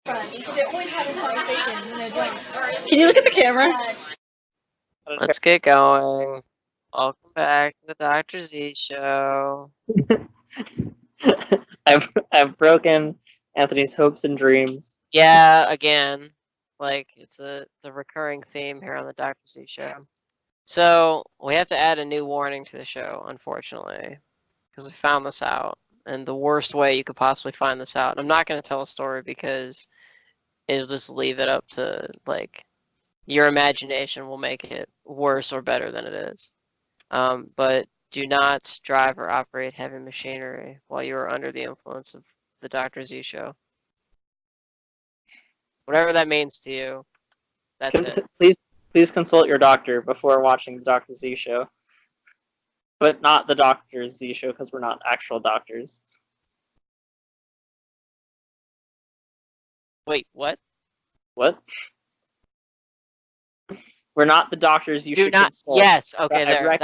Can you look at the camera? Let's get going. Welcome back to the Dr. Z show. I've broken Anthony's hopes and dreams. Yeah, again. Like it's a recurring theme here on the Dr. Z show. So we have to add a new warning to the show, unfortunately, because we found this out. And the worst way you could possibly find this out. I'm not going to tell a story because it'll just leave it up to, like, your imagination will make it worse or better than it is. But do not drive or operate heavy machinery while you are under the influence of the Dr. Z show. Whatever that means to you, that's it. Please consult your doctor before watching the Dr. Z show. But not the Dr. Z show, because we're not actual doctors. Wait, what? What? We're not the doctors you should consult. Yes, okay, there.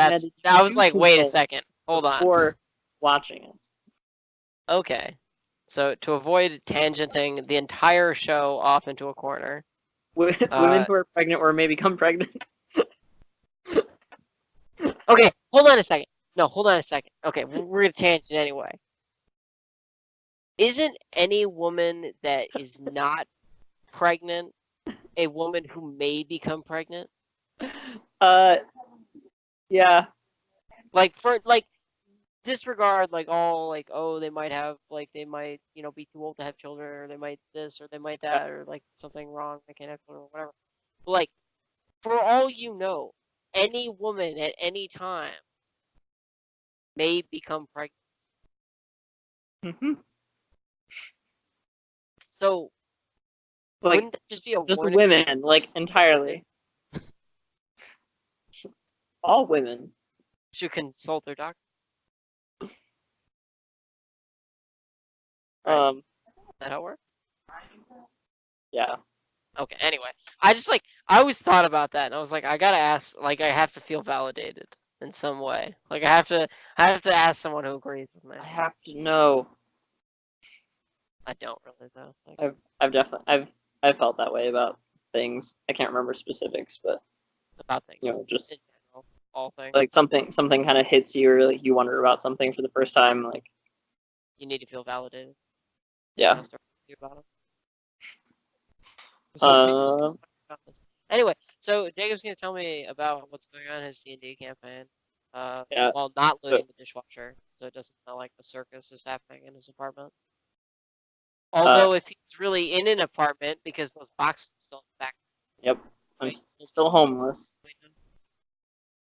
I was like, wait a second. Hold on. Before watching it. Okay. So to avoid tangenting the entire show off into a corner. Women who are pregnant or may become pregnant. Okay, hold on a second. No, hold on a second. Okay, we're going to tangent anyway. Isn't any woman that is not pregnant a woman who may become pregnant? Yeah. Disregard, all, they might have, they might, be too old to have children, or they might this, or they might that, or, something wrong, they can't have children, or whatever. But, for all you know, any woman at any time may become pregnant. Mm-hmm. So, wouldn't it just be a just warning? Women, entirely. All women should consult their doctor. Right. Is that how it works? Yeah. Okay, anyway. I always thought about that, and I was like, I gotta ask, I have to feel validated in some way. I have to ask someone who agrees with me. I have to know. I don't really, though. I've definitely felt that way about things. I can't remember specifics, but about things. Just in general, all things. Something kind of hits you, or you wonder about something for the first time, you need to feel validated. Yeah. About it. Anyway, so Jacob's gonna tell me about what's going on in his D&D campaign. Yeah. While not looting the dishwasher, so it doesn't sound like a circus is happening in his apartment. Although if he's really in an apartment, because those boxes are still in the back. Yep. I'm still homeless.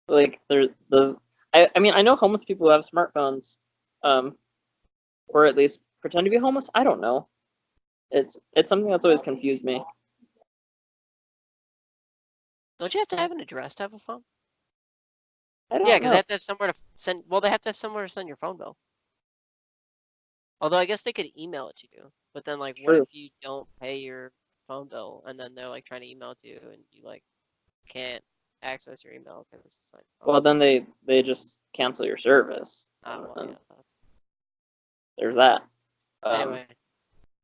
There's those. I mean, I know homeless people who have smartphones, or at least pretend to be homeless. I don't know. It's something that's always confused me. Don't you have to have an address to have a phone? I don't know. Yeah, because they have to have somewhere to send. Well, they have to have somewhere to send your phone bill. Although I guess they could email it to you. But then, what if you don't pay your phone bill, and then they're trying to email it to you, and you can't access your email because it's Well, then they just cancel your service. Yeah, there's that.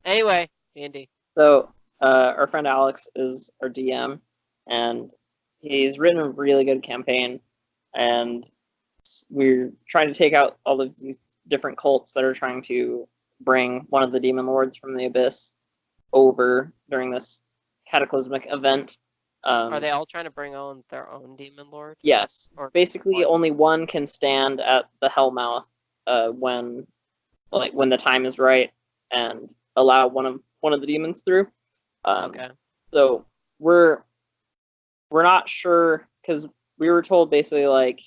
Anyway, D&D. So our friend Alex is our DM, and he's written a really good campaign, and we're trying to take out all of these different cults that are trying to bring one of the demon lords from the abyss over during this cataclysmic event. Are they all trying to bring on their own demon lord? Yes. Or basically, only one can stand at the Hellmouth when the time is right, and allow one of the demons through. Okay. So we're not sure, because we were told basically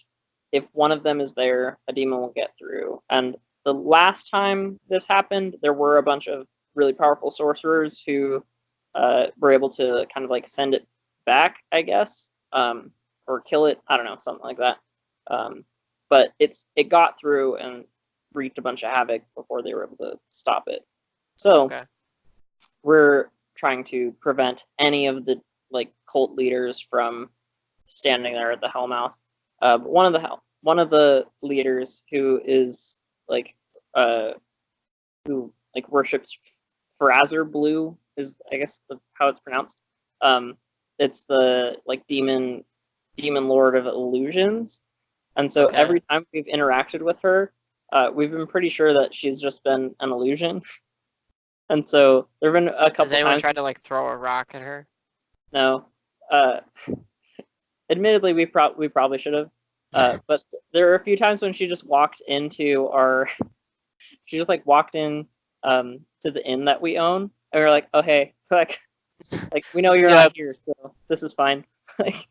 if one of them is there, a demon will get through. And the last time this happened, there were a bunch of really powerful sorcerers who were able to kind of send it back, I guess, or kill it. I don't know, something like that. But it got through and wreaked a bunch of havoc before they were able to stop it. So we're trying to prevent any of the cult leaders from standing there at the Hellmouth. But one of the leaders who is who worships Farazar Blue is, I guess, how it's pronounced. It's the like demon lord of illusions, and so Okay. every time we've interacted with her, we've been pretty sure that she's just been an illusion. And so there have been a couple Has anyone times. tried to like throw a rock at her? No, admittedly, we probably should have. But there are a few times when she just walked into our. She just like walked in to the inn that we own, and we were like, "Oh hey, like we know you're not here, so this is fine." Like,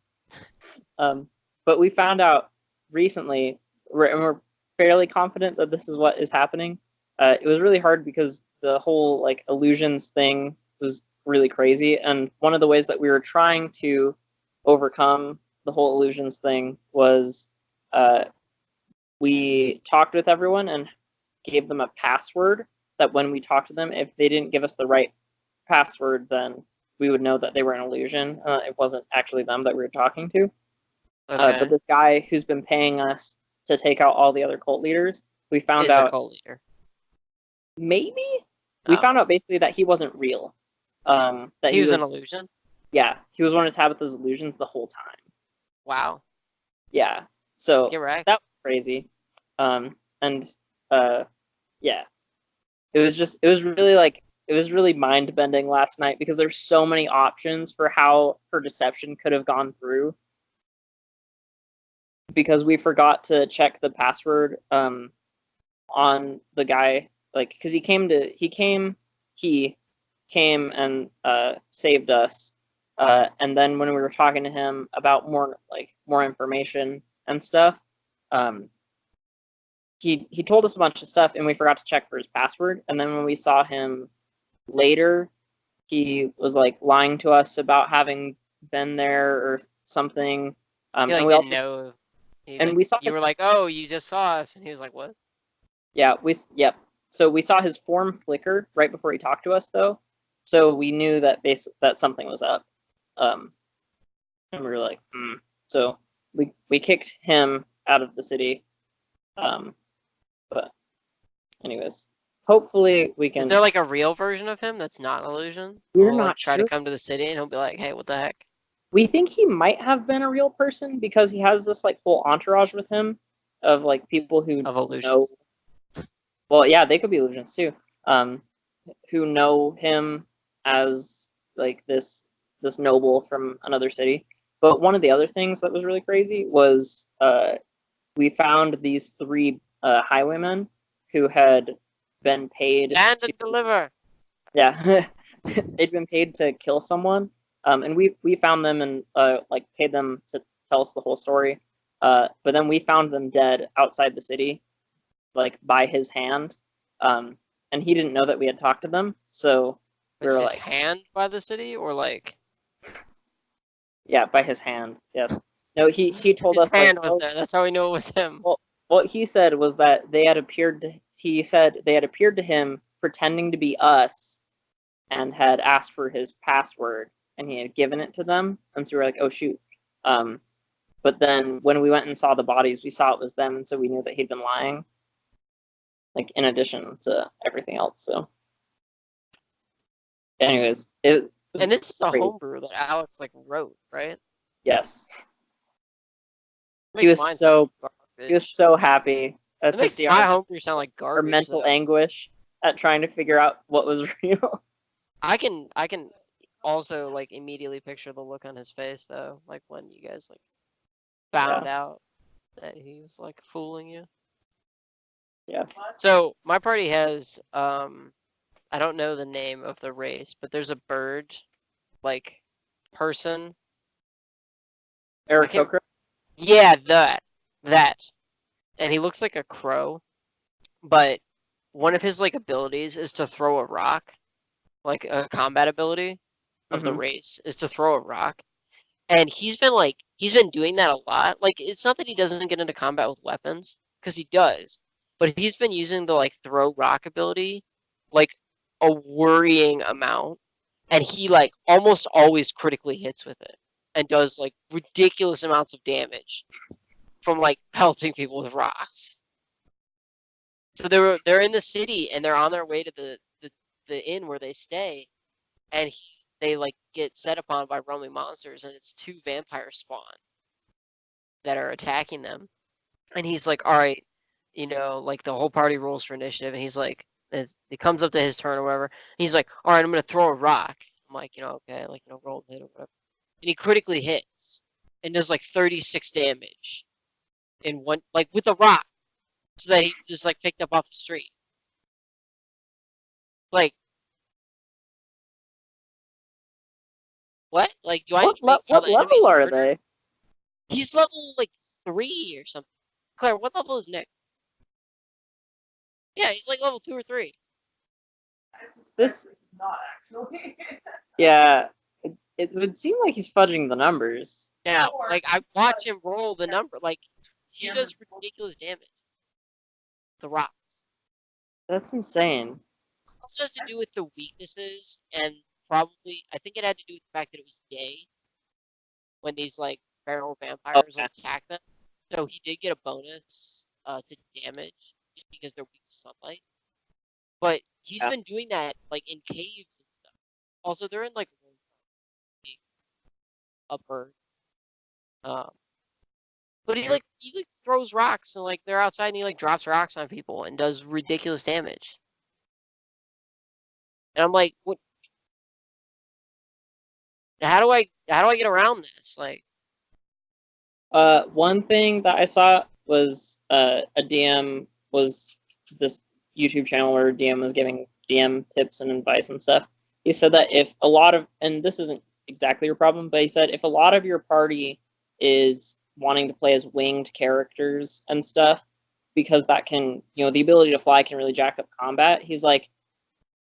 but we found out recently, and we're fairly confident that this is what is happening. It was really hard because the whole like illusions thing was really crazy, and one of the ways that we were trying to overcome the whole illusions thing was we talked with everyone and gave them a password that when we talked to them, if they didn't give us the right password, then we would know that they were an illusion. It wasn't actually them that we were talking to. Okay. But this guy who's been paying us to take out all the other cult leaders, we found Is out a cult leader. maybe we found out basically that he wasn't real. That he was an illusion. Yeah, he was one of Tabitha's illusions the whole time. Wow. Yeah, so Get right. that was crazy. Yeah, it was really mind bending last night because there's so many options for how her deception could have gone through. Because we forgot to check the password on the guy, like, because he came and saved us, and then when we were talking to him about more information and stuff, he told us a bunch of stuff and we forgot to check for his password, and then when we saw him later, he was like lying to us about having been there or something. He and we didn't also know. we saw you were like, "Oh, you just saw us," and he was like, "What?" Yeah, so we saw his form flicker right before he talked to us, though, so we knew that that something was up, and we were like, So we kicked him out of the city, but anyways, hopefully we can. Is there like a real version of him that's not an illusion? We're He'll, not try sure. to come to the city and he'll be like, "Hey, what the heck?" We think he might have been a real person because he has this like whole entourage with him of like people who Of illusions. know. Well, yeah, they could be illusions too. Who know him as like this noble from another city. But one of the other things that was really crazy was we found these 3 highwaymen who had been paid And deliver. Yeah, they'd been paid to kill someone, and we found them and like paid them to tell us the whole story. But then we found them dead outside the city, like by his hand, and he didn't know that we had talked to them. So we Was were his like, hand by the city or like? yeah, by his hand. Yes. No, he told His us hand like, was there. That's how we knew it was him. well, what he said was that they had appeared to. He said they had appeared to him pretending to be us, and had asked for his password, and he had given it to them, and so we were like, oh shoot. But then when we went and saw the bodies, we saw it was them, and so we knew that he'd been lying, like in addition to everything else. So anyways, it was And this is a great. homebrew that Alex like wrote, right? Yes. Makes He was mine so sound garbage. he was so happy It makes see my homebrew sound like our garbage. mental though. anguish at trying to figure out what was real. I can also like immediately picture the look on his face though, like when you guys like found out that he was like fooling you. Yeah. So my party has I don't know the name of the race, but there's a bird like person. Aarakocra? Yeah, that. And he looks like a crow, but one of his like abilities is to throw a rock. Like a combat ability of the race is to throw a rock. And he's been doing that a lot. Like it's not that he doesn't get into combat with weapons, because he does. But he's been using the like throw rock ability like a worrying amount. And he like almost always critically hits with it and does like ridiculous amounts of damage from like pelting people with rocks. So they're in the city and they're on their way to the the inn where they stay, and they like get set upon by roaming monsters, and it's 2 vampires spawn that are attacking them. And he's like, all right, like the whole party rolls for initiative, and he's like, it comes up to his turn or whatever. And he's like, all right, I'm gonna throw a rock. I'm like, okay, like roll hit or whatever. And he critically hits and does like 36 damage in one, like with a rock, so that he just like picked up off the street. Like, what? Like, do I need to make What the enemies level are harder? they? He's level like 3 or something. Claire, what level is Nick? Yeah, he's like level 2 or 3. This Not actually. yeah, it would seem like he's fudging the numbers. Now, like I watch him roll the number, like he does ridiculous damage. The rocks. That's insane. It also has to do with the weaknesses, and probably I think it had to do with the fact that it was day when these like feral vampires Okay. attack them. So he did get a bonus to damage because they're weak to sunlight. But he's been doing that like in caves and stuff. Also, they're in like a bird. But he like throws rocks, and like they're outside, and he like drops rocks on people and does ridiculous damage. And I'm like, what? How do I get around this? Like, One thing that I saw was a DM was this YouTube channel where DM was giving DM tips and advice and stuff. He said that if a lot of, and this isn't exactly your problem, but he said if a lot of your party is wanting to play as winged characters and stuff, because that can, the ability to fly can really jack up combat. He's like,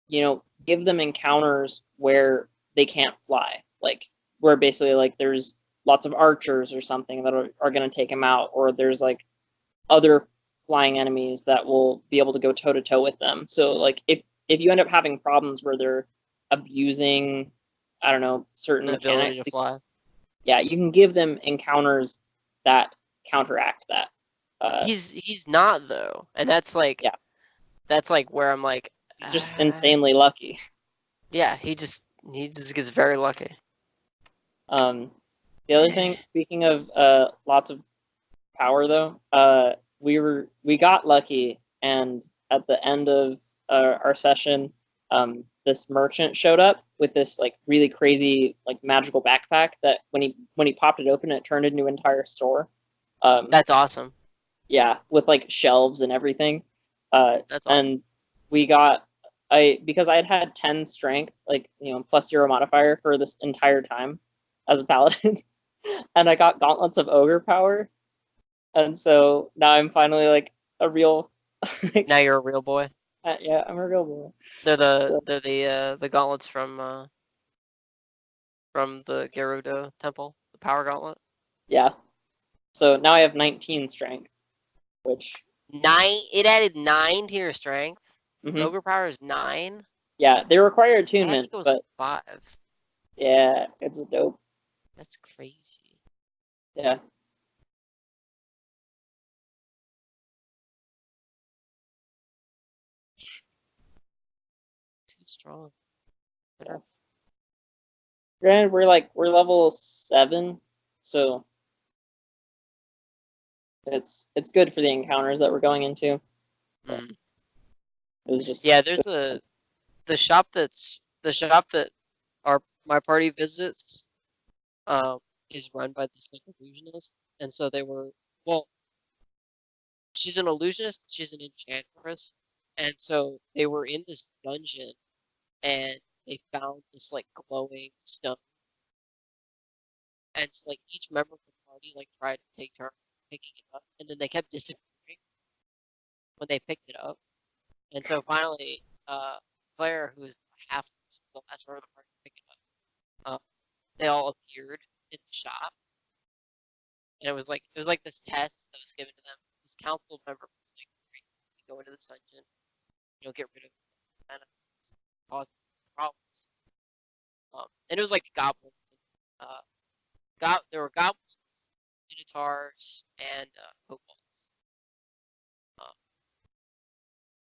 give them encounters where they can't fly, like where basically like there's lots of archers or something that are going to take him out, or there's like other flying enemies that will be able to go toe to toe with them. So like if you end up having problems where they're abusing, I don't know, certain the ability mechanics, to fly. yeah, you can give them encounters that counteract that. He's not though, and that's like where I'm like, He's just insanely lucky. Yeah, he just gets very lucky. The other thing, speaking of lots of power though, we got lucky, and at the end of our session, this merchant showed up with this like really crazy like magical backpack that when he popped it open, it turned into an entire store. That's awesome. Yeah, with like shelves and everything. That's awesome. And we got because I had 10 strength, like plus 0 modifier for this entire time as a paladin, and I got gauntlets of ogre power, and so now I'm finally like a real. Now you're a real boy. Yeah, I'm a real boy. They're the gauntlets from the Gerudo temple, the power gauntlet. Yeah. So now I have 19 strength, which 9. It added 9 to your strength. Mhm. Ogre power is 9. Yeah, they require I attunement, think it was but 5. yeah, it's dope. That's crazy. Yeah. Too strong. Yeah. Granted, we're level 7, so it's good for the encounters that we're going into. Mm. It was just There's the shop that my party visits is run by this like illusionist, and so they were she's an illusionist, she's an enchantress, and so they were in this dungeon and they found this like glowing stone, and so like each member of the party like tried to take turns picking it up, and then they kept disappearing when they picked it up. And so finally, Claire, who is half the last member of the party to pick it up, they all appeared in the shop, and it was like this test that was given to them. This council member was like, "You go into this dungeon, get rid of menaces, cause problems." And it was like goblins. There were goblins, minotaurs, and kobolds.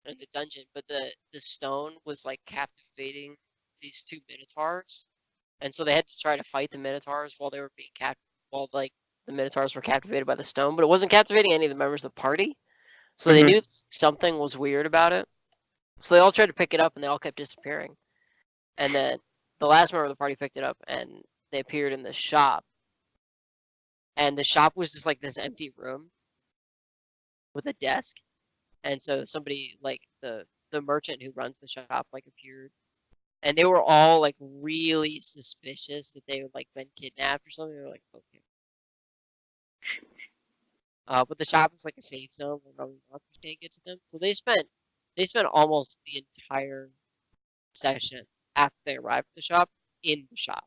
in the dungeon, but the stone was like captivating these two minotaurs, and so they had to try to fight the minotaurs while they were being while like the minotaurs were captivated by the stone, but it wasn't captivating any of the members of the party. So they knew something was weird about it. So they all tried to pick it up, and they all kept disappearing. And then the last member of the party picked it up, and they appeared in the shop. And the shop was just like this empty room with a desk. And so somebody like the merchant who runs the shop like appeared, and they were all like really suspicious that they had like been kidnapped or something. They were like, okay. But the shop is like a safe zone where no monsters can't get to them. So they spent almost the entire session after they arrived at the shop in the shop,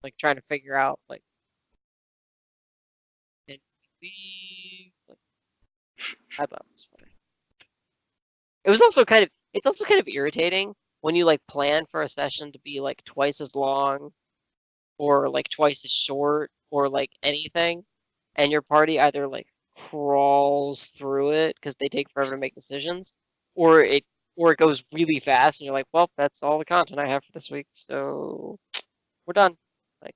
like trying to figure out like, can we leave? Like, I thought it was funny. It's also kind of irritating when you like plan for a session to be like twice as long or like twice as short or like anything, and your party either like crawls through it because they take forever to make decisions, or it goes really fast and you're like, well, that's all the content I have for this week, so we're done. Like,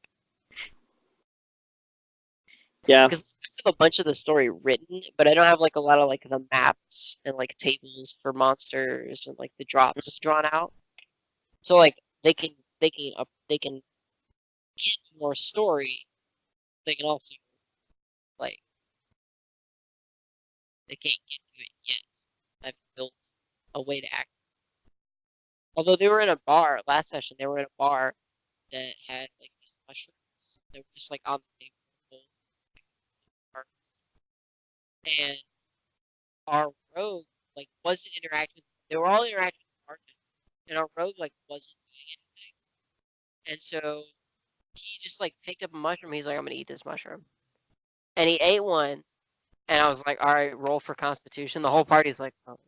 Yeah. because I have a bunch of the story written, but I don't have like a lot of like the maps and like tables for monsters and like the drops drawn out. So like they can get more story. They can also like they can't get to it yet. I've built a way to access. Although they were in a bar last session, they were in a bar that had like these mushrooms that were just like on the table, and our rogue like wasn't interacting. They were all interacting with the bartender, and our rogue like wasn't doing anything. And so he just like picked up a mushroom. He's like, I'm gonna eat this mushroom, and he ate one. And I was like, all right, roll for Constitution. The whole party's like, oh.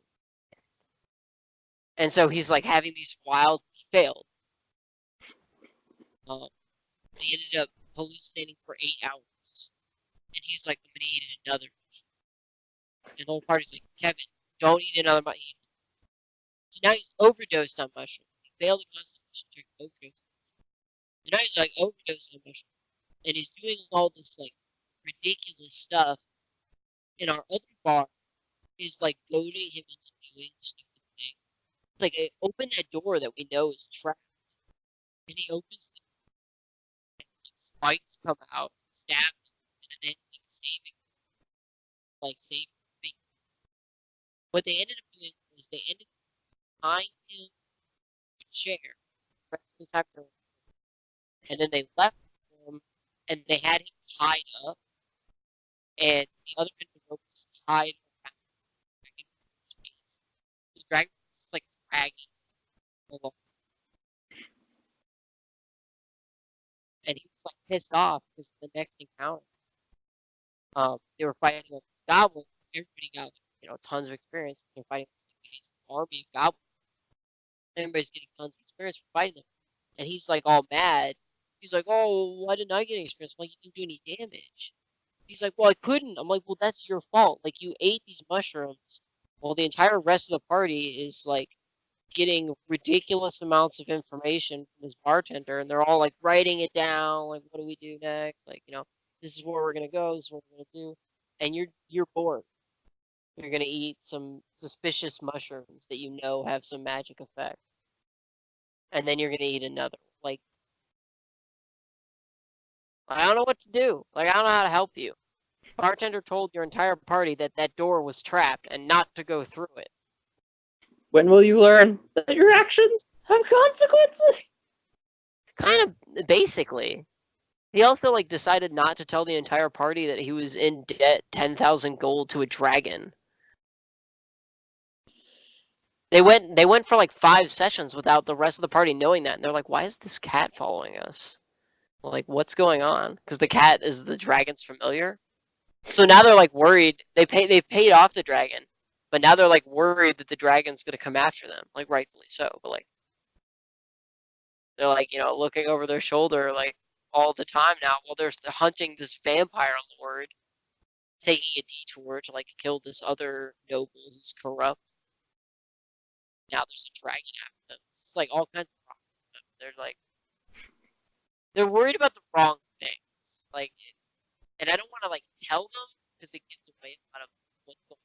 And so he's like having these wild. He failed. He ended up hallucinating for 8 hours, and he's like, I'm gonna eat another. And the whole party's like, Kevin, don't eat another mushroom. So now he's overdosed on mushrooms. He failed the Constitution check, overdosed. And now he's like overdosed on mushrooms, and he's doing all this like ridiculous stuff. And our other bar is like goading him into doing stupid things. Like, open that door that we know is trapped, and he opens the door, and spikes come out, stabbed, and then save me. What they ended up doing was they ended up tying him to a chair, the rest of the time, and then they left him, and they had him tied up, and the other end of the rope was tied around the dragon's face. The dragon was just like dragging along. And he was like pissed off because the next encounter, they were fighting like these goblins. Everybody got tons of experience. They're fighting this army of goblins. Everybody's getting tons of experience for fighting them. And he's like all mad. He's like, oh, why didn't I get any experience? I'm like, you didn't do any damage. He's like, well, I couldn't. I'm like, well, that's your fault. Like, you ate these mushrooms while the entire rest of the party is like getting ridiculous amounts of information from this bartender, and they're all like writing it down, like, what do we do next? Like, this is where we're gonna go, this is what we're gonna do. And you're bored. You're gonna eat some suspicious mushrooms that you know have some magic effect. And then you're gonna eat another. Like, I don't know what to do. Like, I don't know how to help you. Bartender told your entire party that that door was trapped and not to go through it. When will you learn that your actions have consequences? Kind of, basically. He also like decided not to tell the entire party that he was in debt 10,000 gold to a dragon. They went for like 5 sessions without the rest of the party knowing that, and they're like, "Why is this cat following us? Like, what's going on?" Because the cat is the dragon's familiar. So now they're like worried. They've paid off the dragon, but now they're like worried that the dragon's gonna come after them. Like, rightfully so, but like they're like looking over their shoulder like all the time now while they're hunting this vampire lord, taking a detour to like kill this other noble who's corrupt. now there's a dragon after them. It's like all kinds of problems. They're worried about the wrong things. Like, and I don't want to like tell them because it gives away a lot of what's going on.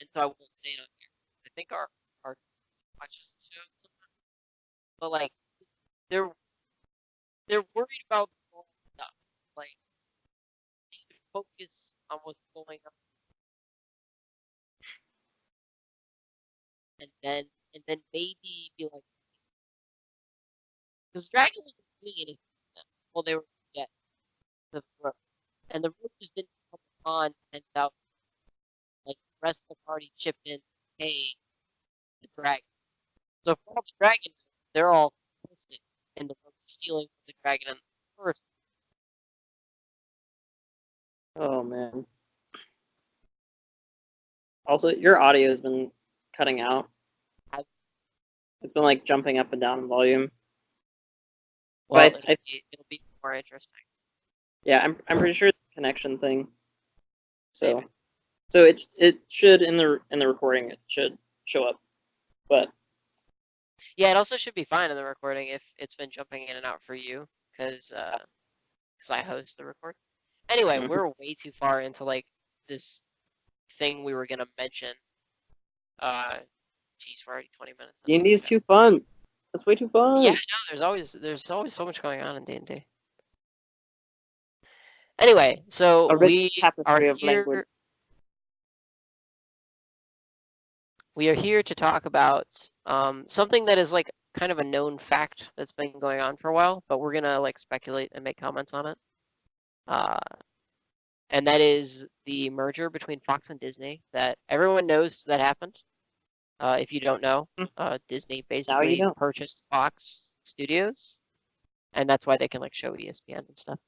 And so I won't say it on here. I think our watches the show sometimes, but like they're worried about the wrong stuff. Like, they need to focus on what's going on, and then maybe be like, because Dragon wasn't doing anything to them while they were get the road, and the road just didn't come on 10,000. Like the rest of the party chipped in, hey, the dragon. So for all the dragon, they're all complicit in the road stealing the dragon in the first. Oh man. Also, your audio has been cutting out. It's been like jumping up and down in volume. Well, But it'll be more interesting. Yeah, I'm pretty sure it's a connection thing. So Maybe. so it should in the recording it should show up. But Yeah, it also should be fine in the recording if it's been jumping in and out for you, because I host the record. Anyway, Mhm. we're way too far into like this thing we were gonna mention. Geez, we're already 20 minutes. D&D is too fun. That's way too fun. Yeah, I know. There's always so much going on in D&D. Anyway, so A rich we tapestry are of language. here. We are here to talk about something that is like kind of a known fact that's been going on for a while, but we're gonna like speculate and make comments on it. And that is the merger between Fox and Disney that everyone knows that happened. If you don't know, Disney basically know. purchased Fox Studios, and that's why they can like show ESPN and stuff.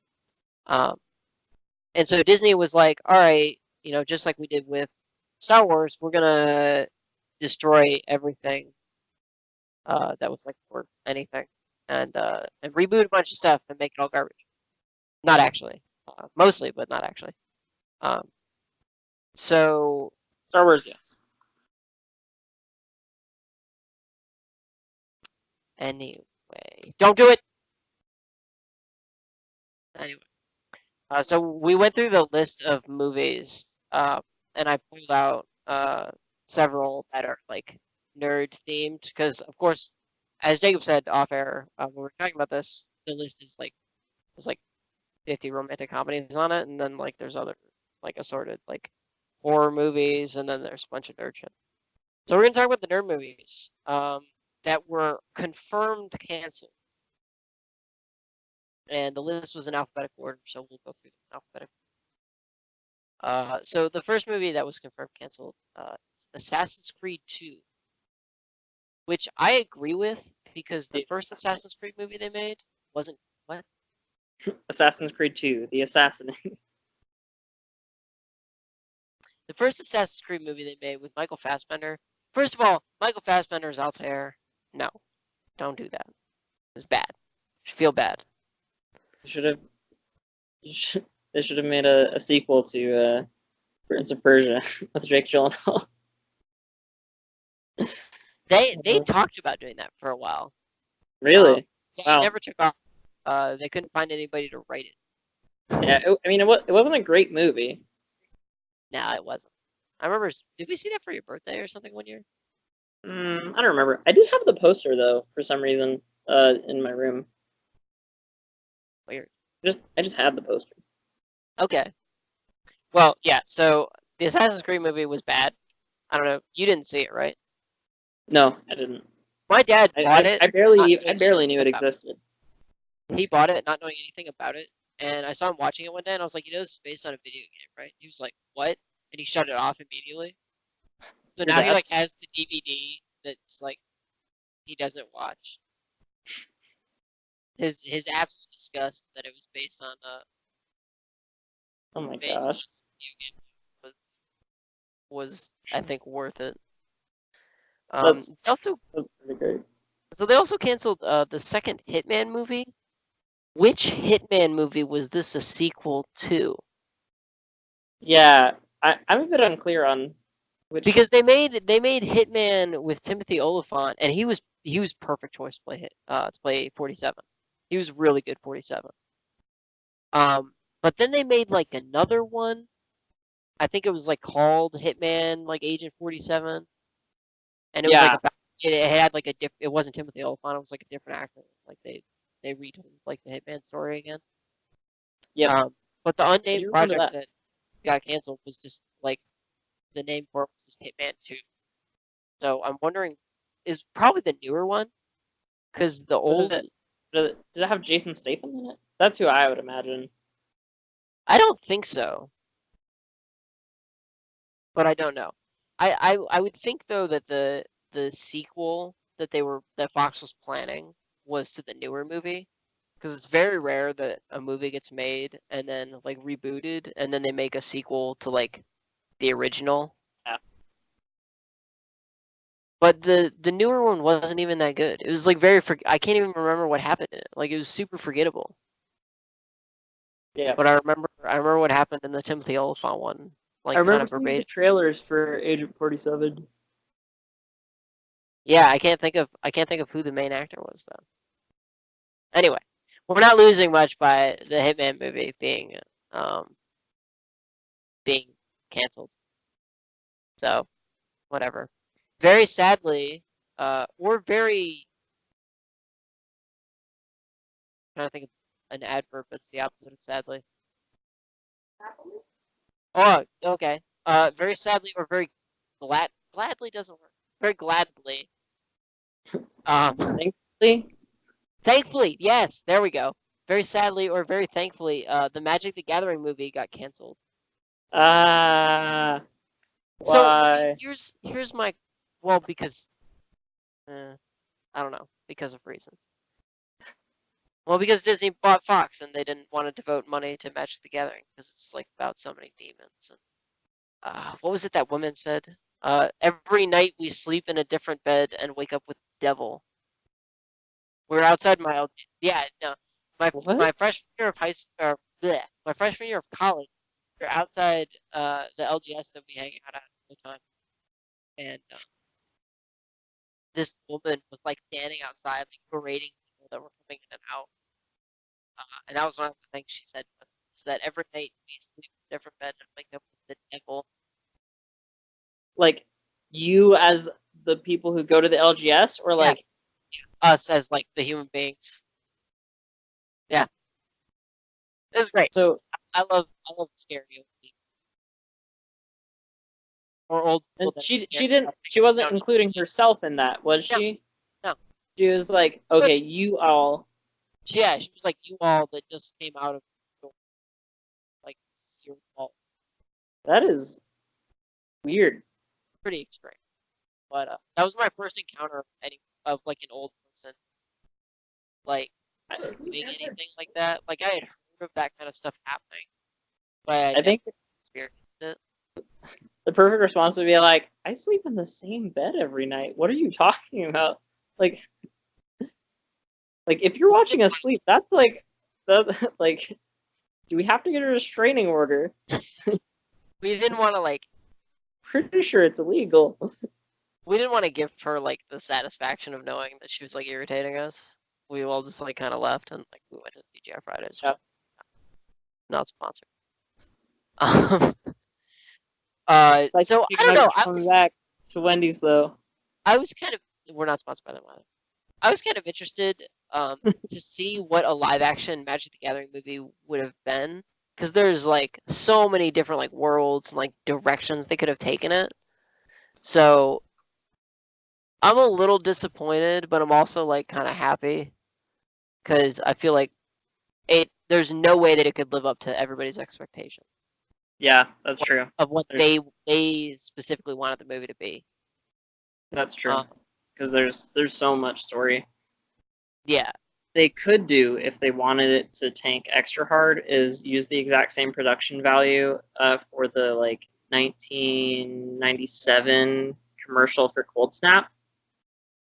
And so Disney was like, all right, you know, just like we did with Star Wars, we're gonna destroy everything that was like worth anything, and reboot a bunch of stuff and make it all garbage. Not actually, mostly, but not actually. So Star Wars, yes. anyway, don't do it. Anyway, so we went through the list of movies, and I pulled out several that are like nerd themed because, of course, as Jacob said off air when we were talking about this, the list is like there's like 50 romantic comedies on it, and then like there's other like assorted like horror movies, and then there's a bunch of nerd shit. So we're gonna talk about the nerd movies that were confirmed canceled. And the list was in alphabetical order, so we'll go through them in alphabetical. So the first movie that was confirmed canceled, Assassin's Creed 2, which I agree with because the first Assassin's Creed movie they made wasn't what? Assassin's Creed 2, The Assassin. The first Assassin's Creed movie they made with Michael Fassbender. First of all, Michael Fassbender's Altair. No, don't do that. It's bad. You should feel bad. They should have made a sequel to Prince of Persia with Jake Gyllenhaal. They talked about doing that for a while. Really? It never took off. They couldn't find anybody to write it. Yeah, I mean, it wasn't a great movie. Nah, it wasn't. I remember. Did we see that for your birthday or something one year? I don't remember. I did have the poster though, for some reason, in my room. Weird. I just had the poster. Okay. Well, yeah. So the Assassin's Creed movie was bad. I don't know. You didn't see it, right? No, I didn't. My dad bought it. I barely knew it existed. He bought it, not knowing anything about it, and I saw him watching it one day, and I was like, you know, this is based on a video game, right? He was like, what? And he shut it off immediately. So now he like has the DVD that's like he doesn't watch. His absolute disgust that it was based on oh my gosh, was I think worth it. That's pretty great. So they also canceled the second Hitman movie. Which Hitman movie was this a sequel to? Yeah, I'm a bit unclear on Which Because they made Hitman with Timothy Olyphant, and he was perfect choice to play 47. He was really good 47. But then they made like another one. I think it was like called Hitman, like Agent 47, and it was like yeah, about it had like it wasn't Timothy Olyphant, it was like a different actor. Like they retold like the Hitman story again. yep. But the I unnamed do remember project that. that got canceled was just like the name for it was just Hitman 2. So I'm wondering, is probably the newer one because the old. Did it have Jason Statham in it? That's who I would imagine. I don't think so, but I don't know. I would think though that the sequel that Fox was planning was to the newer movie because it's very rare that a movie gets made and then like rebooted and then they make a sequel to like the original. Yeah. But the newer one wasn't even that good. It was like I can't even remember what happened in it. Like it was super forgettable. Yeah. But I remember what happened in the Timothy Olyphant one, I like kind remember of seeing the verbatim. trailers for Agent 47. Yeah, I can't think of who the main actor was though. Anyway, we're not losing much by the Hitman movie um being canceled. So whatever. Very sadly, or very trying to think of an adverb that's the opposite of sadly. Oh, okay. Very sadly or very gladly doesn't work. Very gladly. Thankfully, Thankfully, yes, there we go. Very sadly or very thankfully, the Magic the Gathering movie got canceled. ah, So why? here's my well because I don't know because of reasons. Well, because Disney bought Fox and they didn't want to devote money to Magic the Gathering because it's like about so many demons and what was it that woman said? Every night we sleep in a different bed and wake up with the devil. We were outside yeah, no. My What? freshman year of high school, or bleh, my freshman year of college, we are outside the LGS that we hang out at all the time, and this woman was like standing outside, like berating people that were coming in and out, and that was one of the things she said to us, was that every night we sleep in a different bed and wake up with the devil. Like you as the people who go to the LGS, or Yeah, like us as like the human beings. Yeah, it was great. so? I love scary old people or old And people that are she scared. didn't. She wasn't No, including herself in that, was no, she? no. She was like, okay, But you all. yeah, she was like, you all that just came out of the store, like, this is your fault. That is weird. Pretty extreme. But that was my first encounter of like an old person, like, doing anything like that. Like, I had heard of that kind of stuff happening, but I I never think experienced it. the perfect response would be like, I sleep in the same bed every night. What are you talking about? Like, if you're watching us sleep, that's like, that like, do we have to get a restraining order? We didn't want to like, Pretty sure it's illegal. we didn't want to give her like the satisfaction of knowing that she was like irritating us. We all just like kind of left and like we went to TGI Fridays. Yeah. Not sponsored. Um, Spicy so I chicken don't know. nuggets coming back to Wendy's though. I was kind of. We're not sponsored by them either. I was kind of interested to see what a live action Magic the Gathering movie would have been, because there's like so many different like worlds and like directions they could have taken it. So I'm a little disappointed, but I'm also like kind of happy because I feel like there's no way that it could live up to everybody's expectations Yeah, that's true. of what There's- they specifically wanted the movie to be. That's true. Because there's so much story. Yeah. They could do, if they wanted it to tank extra hard, is use the exact same production value for the like 1997 commercial for Cold Snap.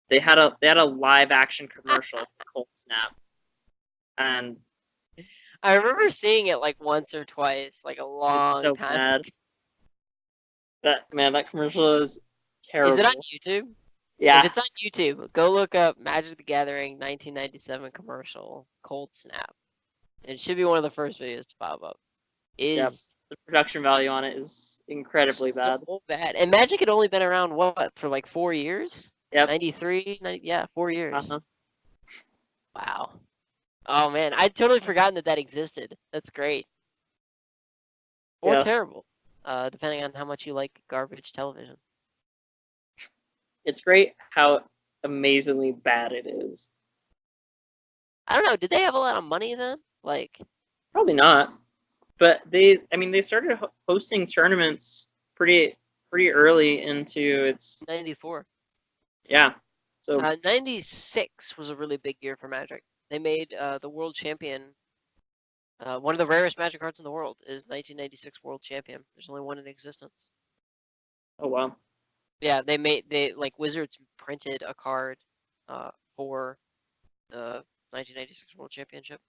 They had a live action commercial for Cold Snap, and I remember seeing it like once or twice, like a it's long so time. bad. That commercial is terrible. Is it on YouTube? Yeah. If it's on YouTube, go look up Magic the Gathering 1997 commercial, Cold Snap. It should be one of the first videos to pop up. Is The production value on it is incredibly bad. so bad. And Magic had only been around, what, for like 4 years? Yep. 93? Yeah, 4 years. Uh-huh. Wow. Oh, man. I'd totally forgotten that existed. That's great. Or Yeah. terrible, depending on how much you like garbage television. It's great how amazingly bad it is. I don't know. Did they have a lot of money then? Like, Probably not. But they started hosting tournaments pretty early into its 94. yeah. So 96 was a really big year for Magic. They made the world champion. One of the rarest Magic cards in the world is 1996 world champion. There's only one in existence. oh wow. Yeah, like Wizards printed a card for the 1996 world championship.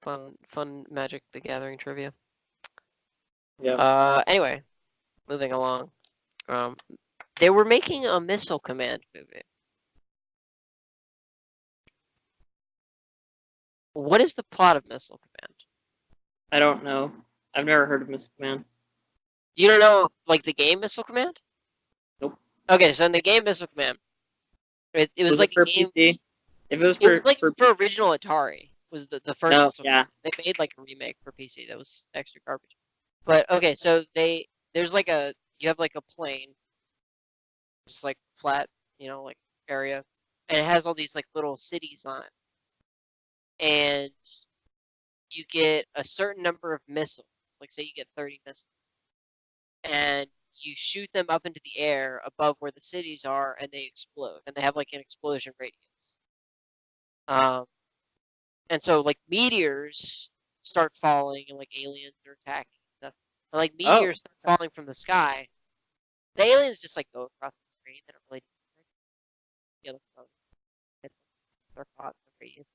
Fun Magic the Gathering trivia. Yeah. Anyway, moving along. They were making a Missile Command movie. What is the plot of Missile Command? I don't know. I've never heard of Missile Command. You don't know, like, the game Missile Command? Nope. Okay, so in the game Missile Command, it was like it for a game. PC? If it was It was like for for original Atari was the first no, Missile yeah. Command. They made like a remake for PC that was extra garbage. But okay, so there's like you have like a plane, just like flat, like area, and it has all these like little cities on it. And you get a certain number of missiles. Like say you get 30 missiles. And you shoot them up into the air above where the cities are and they explode. And they have like an explosion radius. And so like meteors start falling and like aliens are attacking and stuff. And like meteors start falling from the sky. The aliens just like go across the screen. They don't really do anything. They're caught in the radius.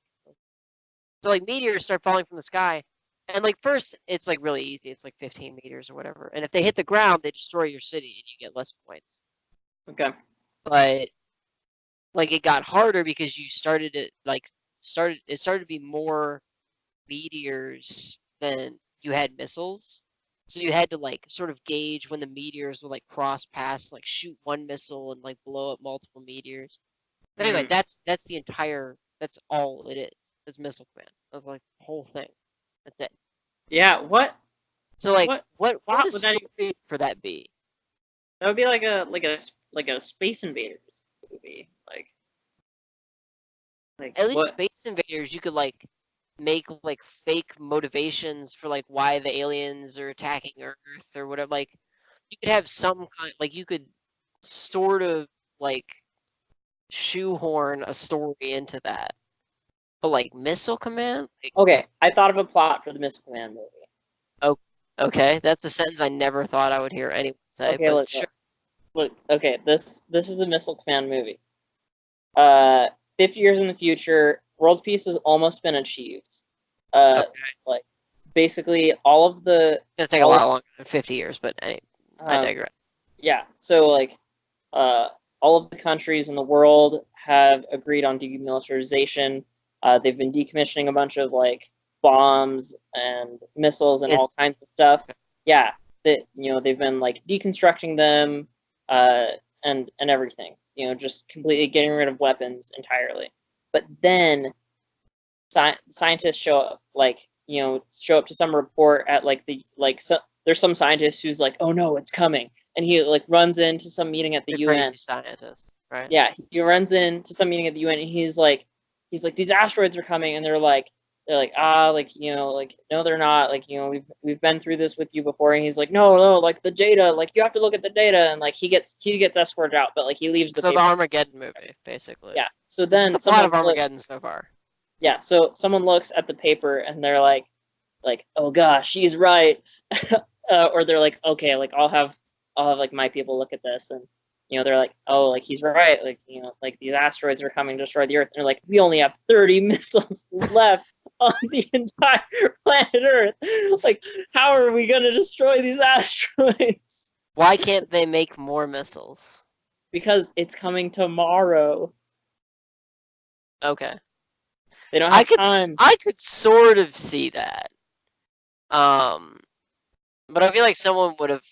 So like meteors start falling from the sky, and like first it's like really easy. It's like 15 meters or whatever. And if they hit the ground, they destroy your city and you get less points. Okay. But like it got harder because you started it started to be more meteors than you had missiles. So you had to like sort of gauge when the meteors would like cross past, like shoot one missile and like blow up multiple meteors. But anyway, that's all it is. It's Missile Command. That's like the whole thing. That's it. Yeah, what? So like what would does that story for that be? That would be like a Space Invaders movie. Like At least what? Space Invaders, you could like make like fake motivations for like why the aliens are attacking Earth or whatever. Like you could have some kind, like you could sort of like shoehorn a story into that. But like Missile Command? Like, Okay, I thought of a plot for the Missile Command movie. okay, that's a sentence I never thought I would hear anyone say. Okay, but look, sure. look. Okay, this is the Missile Command movie. 50 years in the future, world peace has almost been achieved. Okay. Like basically all of the. It's gonna take a lot longer than 50 years, but anyway, I digress. Yeah, so like, all of the countries in the world have agreed on demilitarization. They've been decommissioning a bunch of like bombs and missiles and all kinds of stuff. Yeah, they've been like deconstructing them, and everything. Just completely getting rid of weapons entirely. But then scientists show up, show up to some report at there's some scientist who's like, oh no, it's coming, and he like runs into some meeting at the UN. Crazy scientist, right? Yeah, he runs into some meeting at the UN, and he's like, these asteroids are coming, and they're like, no, they're not. We've been through this with you before, and he's like, no, like the data, like you have to look at the data, and like he gets escorted out, but like he leaves the. So paper. the Armageddon movie, basically. Yeah. So then the plot of Armageddon so far. Yeah. So someone looks at the paper, and they're like, oh gosh, she's right, or they're like, okay, like I'll have like my people look at this, and they're like, oh, like he's right, like like these asteroids are coming to destroy the Earth, and they're like, we only have 30 missiles left. on the entire planet Earth. Like, how are we gonna destroy these asteroids? Why can't they make more missiles? Because it's coming tomorrow. Okay. They don't have time. I could sort of see that. But I feel like someone would have.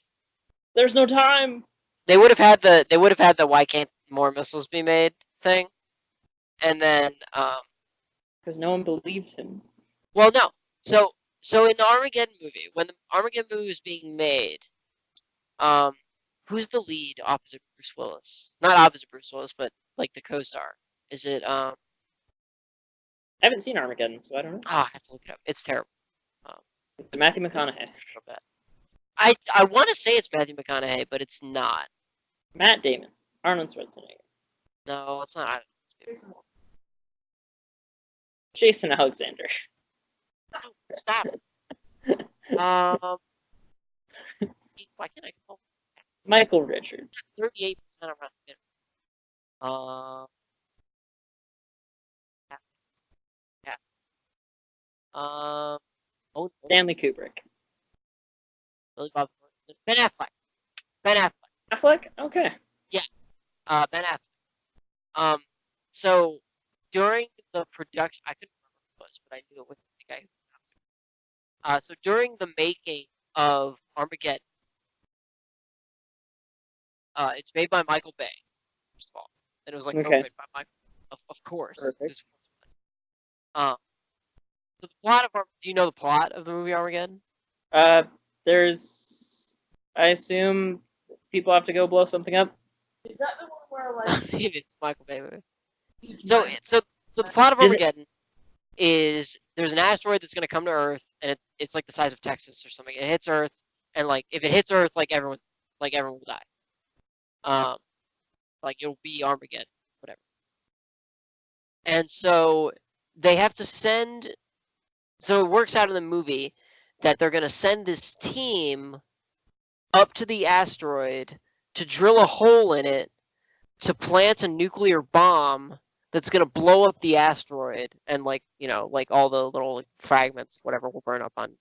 There's no time. They would have had the why can't more missiles be made thing, and then Because no one believes him. well no, so in the Armageddon movie, when the Armageddon movie was being made, who's the lead opposite Bruce Willis? Not opposite Bruce Willis, but like the co-star. Is it I haven't seen Armageddon, so I don't know. I have to look it up. It's terrible. Matthew McConaughey. It's so bad. I want to say it's Matthew McConaughey, but it's not. Matt Damon. Arnold Schwarzenegger. No, it's not. Jason Alexander. No, stop it. Why can't I call Michael Richards. 38% around the middle? Yeah. Oh, Stanley Kubrick. Billy Bob Thornton. Ben Affleck. Ben Affleck. Affleck? Okay. Ben Affleck. So during the production, I couldn't remember who it was, but I knew it was the guy who. So during the making of Armageddon, it's made by Michael Bay, first of all, and it was like Okay. co-written by Michael, of course. Perfect. So the plot of do you know the plot of the movie Armageddon? There's, I assume people have to go blow something up. Is that the one where like Maybe it's Michael Bay movie. So the plot of Armageddon is there's an asteroid that's going to come to Earth, and it's like the size of Texas or something. It hits Earth, and like if it hits Earth, like everyone will die. Like it'll be Armageddon, whatever. And so they have to send. So it works out in the movie that they're going to send this team up to the asteroid to drill a hole in it to plant a nuclear bomb that's going to blow up the asteroid, and like all the little like, fragments, whatever, will burn up on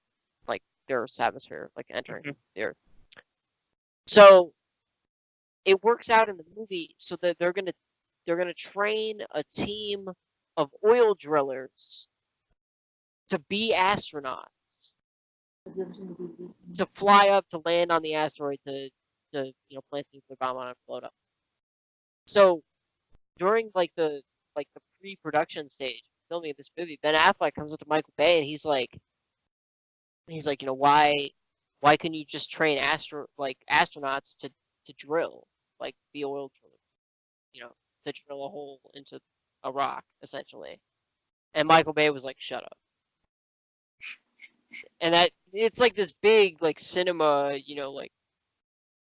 like the Earth's atmosphere, like entering the Earth. So it works out in the movie so that they're gonna train a team of oil drillers to be astronauts to fly up to land on the asteroid to plant the nuclear bomb on it and blow it up. So during like the pre-production stage filming of this movie, Ben Affleck comes up to Michael Bay and he's like, why can you just train astronauts to drill, like be oil drillers, to drill a hole into a rock essentially. And Michael Bay was like, shut up. And that it's like this big like cinema, like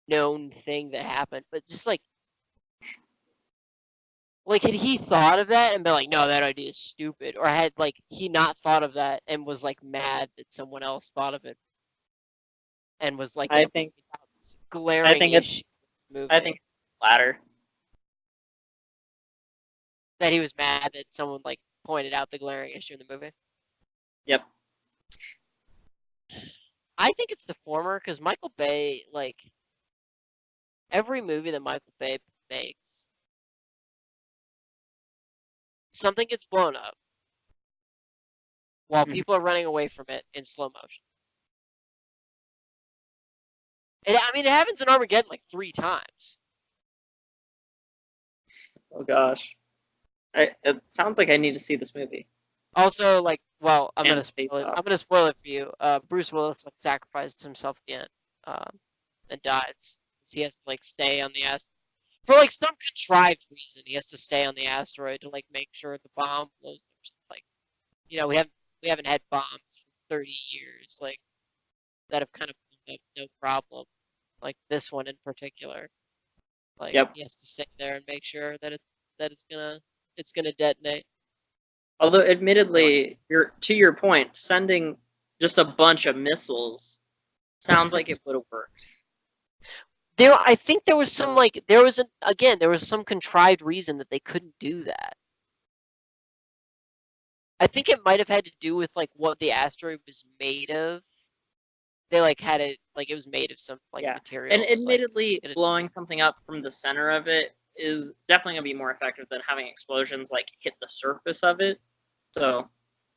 known thing that happened, but just like had he thought of that and been like, no, that idea is stupid, or had like he not thought of that and was like mad that someone else thought of it and was like, I think glaring issue in this movie. I think it's the latter. That he was mad that someone like pointed out the glaring issue in the movie. Yep. I think it's the former, because Michael Bay, like every movie that Michael Bay makes, something gets blown up while people are running away from it in slow motion. It happens in Armageddon like 3 times. Oh gosh. It sounds like I need to see this movie. Also, like, well, I'm And gonna spoil it. I'm gonna spoil it for you. Bruce Willis like sacrifices himself at the end, and dies. He has to like stay on the asteroid for like some contrived reason. He has to stay on the asteroid to like make sure the bomb blows up. Like, we haven't had bombs for 30 years, like that have kind of blown up no problem. Like this one in particular. Like he has to stay there and make sure that it's gonna detonate. Although, admittedly, to your point, sending just a bunch of missiles sounds like it would have worked. I think there was some there was some contrived reason that they couldn't do that. I think it might have had to do with like what the asteroid was made of. They like had it like it was made of some like Yeah. material. And that, like, admittedly, it- blowing something up from the center of it is definitely gonna be more effective than having explosions like hit the surface of it. So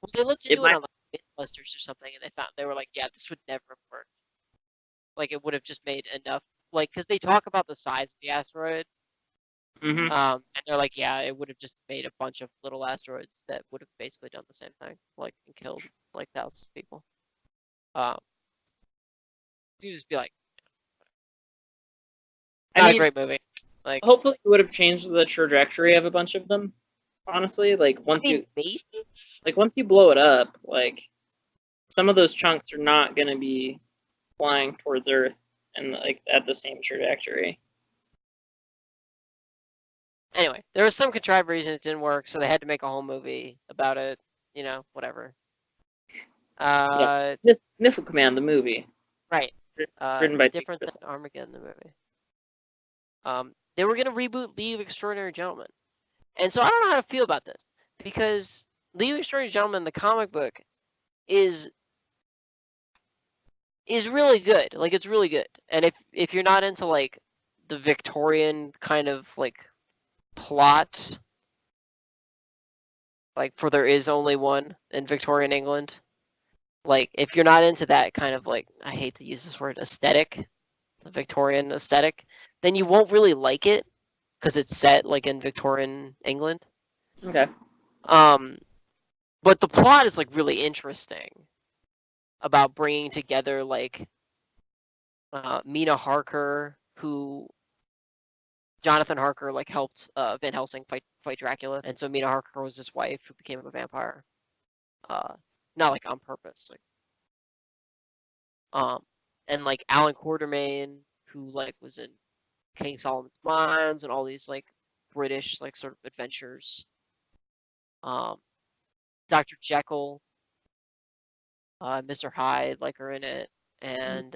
well, they looked it into it might. on like Mythbusters or something, and they were like, yeah, this would never have worked. Like it would have just made enough. Like because they talk about the size of the asteroid, Mhm. and they're like, yeah, it would have just made a bunch of little asteroids that would have basically done the same thing, like and killed like thousands of people. You just be like, I not a mean, great movie. Like, hopefully, it would have changed the trajectory of a bunch of them. Honestly, like I mean, maybe. once you blow it up, like some of those chunks are not gonna be flying towards Earth and like at the same trajectory. Anyway, there was some contrived reason it didn't work, so they had to make a whole movie about it. You know, whatever. Missile Command, the movie, Right. written by Different Steve than Armageddon, the movie. They were gonna reboot League of Extraordinary Gentlemen, and so I don't know how to feel about this because League of Extraordinary Gentlemen, the comic book, is really good. Like it's really good, and if you're not into like the Victorian kind of like plot, like for there is only one in Victorian England. Like if you're not into that kind of like I hate to use this word aesthetic, the Victorian aesthetic, then you won't really like it because it's set like in Victorian England. Okay. But the plot is like really interesting about bringing together like Mina Harker, who Jonathan Harker like helped Van Helsing fight Dracula, and so Mina Harker was his wife who became a vampire. Not like on purpose, like and like Alan Quartermain, who like was in King Solomon's Mines and all these like British like sort of adventures. Dr. Jekyll, Mr. Hyde like are in it, and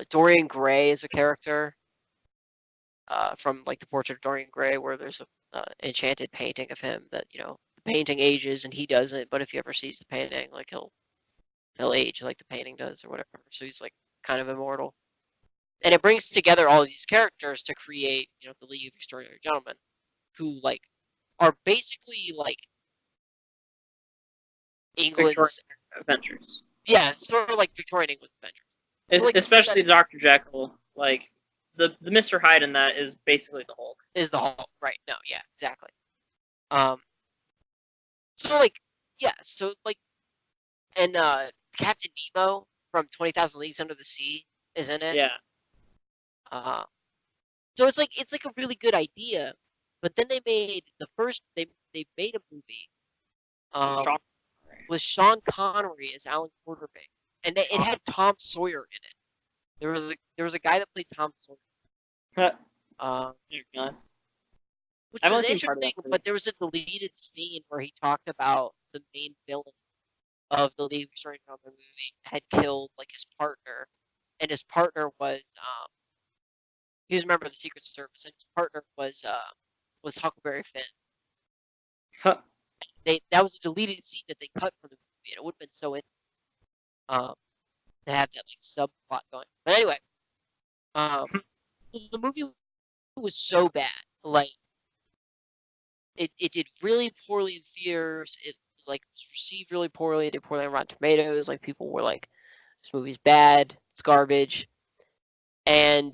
Dorian Gray is a character from like the Portrait of Dorian Gray, where there's a enchanted painting of him that the painting ages and he doesn't, but if he ever sees the painting, like he'll age like the painting does or whatever. So he's like kind of immortal. And it brings together all of these characters to create, the League of Extraordinary Gentlemen, who like are basically like England's Victorian Adventures. yeah, sort of like Victorian England's Avengers. So, like, Especially Dr. Jekyll. Like the Mr. Hyde in that is basically the Hulk. is the Hulk, right? No, yeah, exactly. So like, yeah, so like, and Captain Nemo from 20,000 Leagues Under the Sea is in it. Yeah. So it's like a really good idea, but then they made they made a movie with Sean Connery as Alan Quartermain, and it had Tom Sawyer in it. There was a guy that played Tom Sawyer. Nice. Which I've was only seen part of that interesting, movie. but there was a deleted scene where he talked about the main villain of the League of Extraordinary Gentlemen movie had killed like his partner, and his partner was he was a member of the Secret Service, and his partner was Huckleberry Finn. That was a deleted scene that they cut from the movie, and it would have been so interesting to have that like subplot going. But anyway, the movie was so bad, like it did really poorly in theaters. It like was received really poorly. It did poorly on Rotten Tomatoes. Like people were like, "This movie's bad. It's garbage." And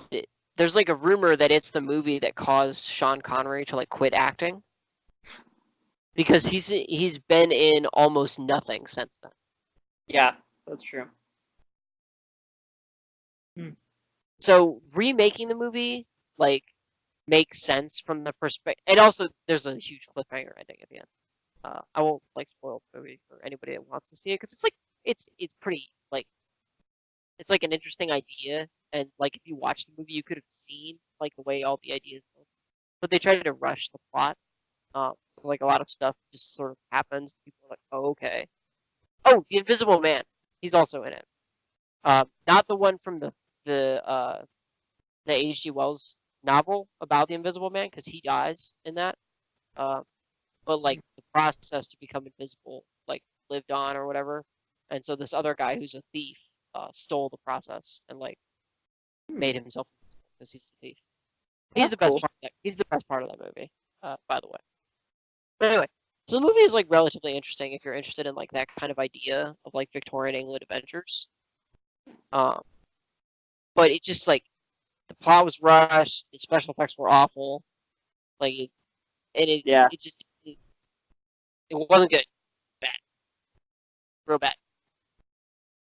there's like a rumor that it's the movie that caused Sean Connery to like quit acting because he's been in almost nothing since then. Yeah, that's true. So remaking the movie like makes sense from the perspective, and also there's a huge cliffhanger ending at the end. I won't like spoil the movie for anybody that wants to see it because it's like it's pretty like it's like an interesting idea, and like if you watch the movie, you could have seen like the way all the ideas go. But they tried to rush the plot, so like a lot of stuff just sort of happens. People are like, "Oh, okay." Oh, the Invisible Man, he's also in it. Not the one from the H.G. Wells novel about the Invisible Man, because he dies in that. but like the process to become invisible like lived on or whatever. And so this other guy who's a thief stole the process and like made himself invisible because he's the thief. He's That's the best cool. part. He's the best part of that movie, by the way. But anyway, so the movie is like relatively interesting if you're interested in like that kind of idea of like Victorian England adventures. But it just like the plot was rushed, the special effects were awful, like Yeah. it just it wasn't good, bad, real bad.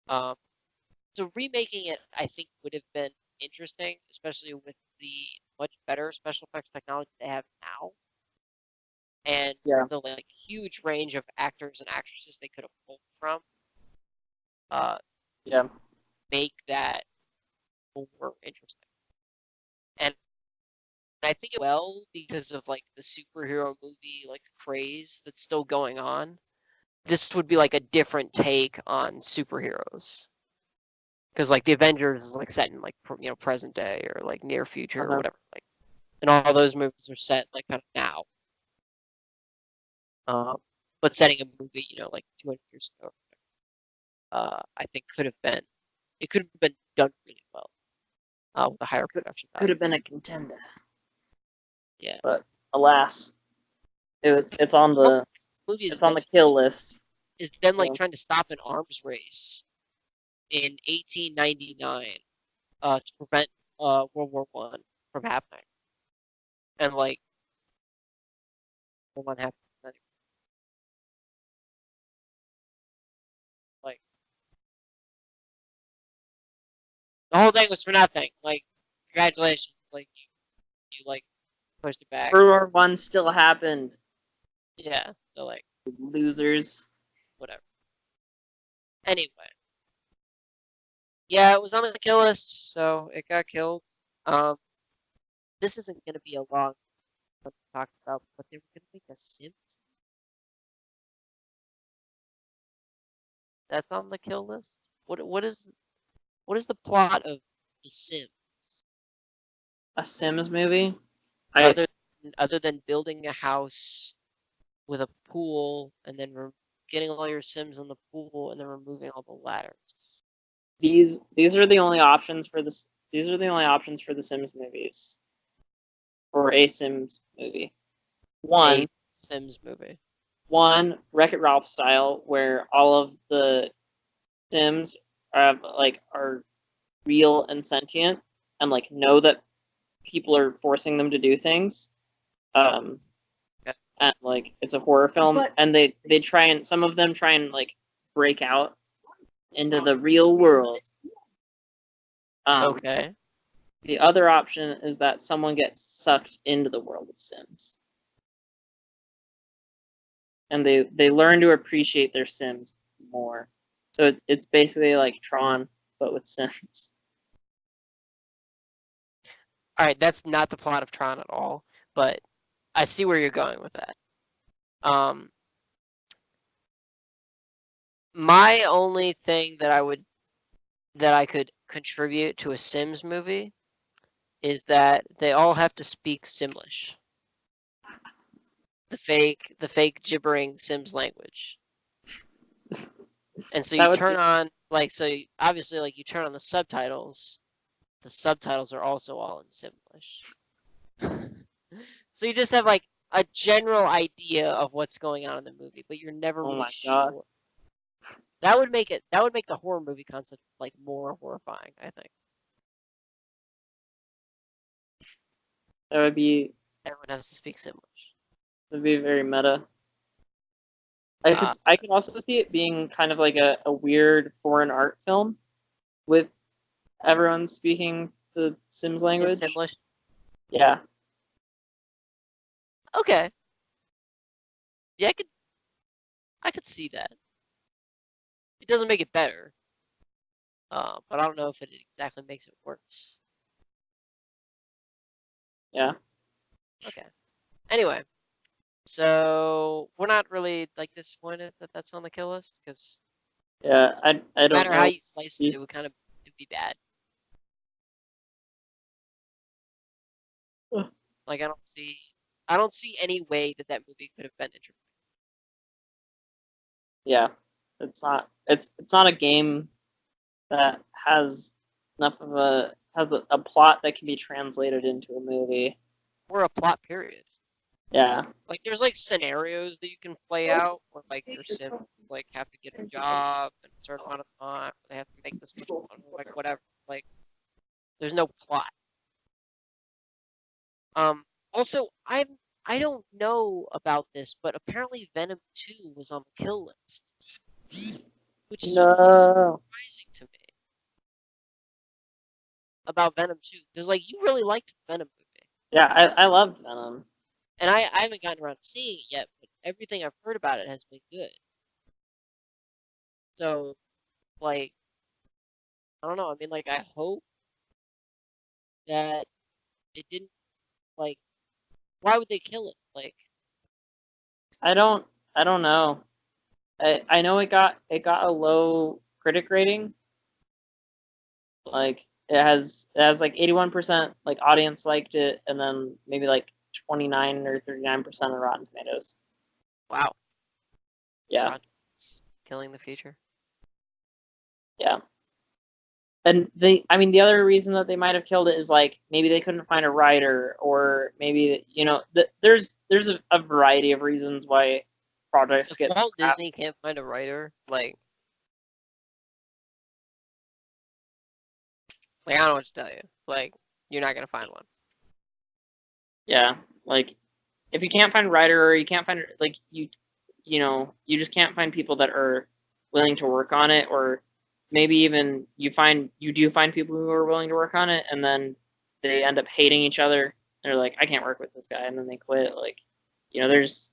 So remaking it, I think, would have been interesting, especially with the much better special effects technology they have now, and Yeah. the like huge range of actors and actresses they could have pulled from. Yeah. Make that more interesting. And I think it well because of like the superhero movie like craze that's still going on. This would be like a different take on superheroes. Because like the Avengers is like set in like present day or like near future or whatever. Like, and all those movies are set like kind of now. But setting a movie, like 200 years ago, I think could have been done really well with a higher production Could value. have been a contender. Yeah. But alas, it's on the kill list. Is them like Yeah. trying to stop an arms race in 1899 to prevent World War I from happening, and like World War I happened anyway. Like the whole thing was for nothing. Like congratulations, like you like pushed it back. World War I still happened. Yeah, so like Losers. whatever. Anyway, yeah, it was on the kill list, so it got killed. This isn't gonna be a long one to talk about, but they were gonna make a Sims. That's on the kill list. What is the plot of the Sims? A Sims movie? Other than building a house with a pool and then getting all your Sims in the pool and then removing all the ladders. These are the only options for this. These are the only options for the Sims movies, or a Sims movie. A Sims movie. One Wreck-It Ralph style, where all of the Sims are real and sentient, and like know that people are forcing them to do things. And like it's a horror film, and they try and some of them try and like break out into the real world. Okay. The other option is that someone gets sucked into the world of Sims, and they learn to appreciate their Sims more. So it's basically like Tron, but with Sims. All right, that's not the plot of Tron at all, but I see where you're going with that. My only thing that I could contribute to a Sims movie is that they all have to speak Simlish. The fake gibbering Sims language. And so you turn on obviously like you turn on the subtitles. The subtitles are also all in Simlish. So you just have like a general idea of what's going on in the movie, but you're never really sure. God. That would make the horror movie concept like more horrifying, I think. That would be. Everyone has to speak Simlish. That'd be very meta. I could also see it being kind of like a weird foreign art film with everyone speaking the Sims language. In Simlish? Yeah. Okay. Yeah, I could see that. It doesn't make it better. But I don't know if it exactly makes it worse. Yeah. Okay. Anyway, so we're not really like disappointed that that's on the kill list because yeah, I don't no matter know. how you slice it, it'd be bad. Like I don't see I don't see any way that that movie could have been interesting. Yeah, it's not. It's not a game that has enough of a plot that can be translated into a movie. Or a plot period. Yeah, Like there's like scenarios that you can play out where like your Sims like have to get a job in a certain amount of time. They have to make this much money, like whatever. Like there's no plot. Also, I don't know about this, but apparently Venom 2 was on the kill list, which is no. surprising to me about Venom 2 because like you really liked the Venom movie, Yeah, I love Venom. and I haven't gotten around to seeing it yet, but everything I've heard about it has been good. So like I don't know. I mean, like I hope that it didn't like. Why would they kill it? Like I don't know. I know it got a low critic rating. Like it has like 81% like audience liked it, and then maybe like 29 or 39% of Rotten Tomatoes. wow, Yeah, Roger's killing the future. yeah. And the other reason that they might have killed it is like maybe they couldn't find a writer, or maybe there's a variety of reasons why projects If get Walt scrapped. Disney can't find a writer, like I don't know what to tell you. Like you're not gonna find one. Yeah, like if you can't find a writer, or you can't find like you just can't find people that are willing to work on it, or maybe even you do find people who are willing to work on it, and then they end up hating each other. They're like, I can't work with this guy, and then they quit. Like, there's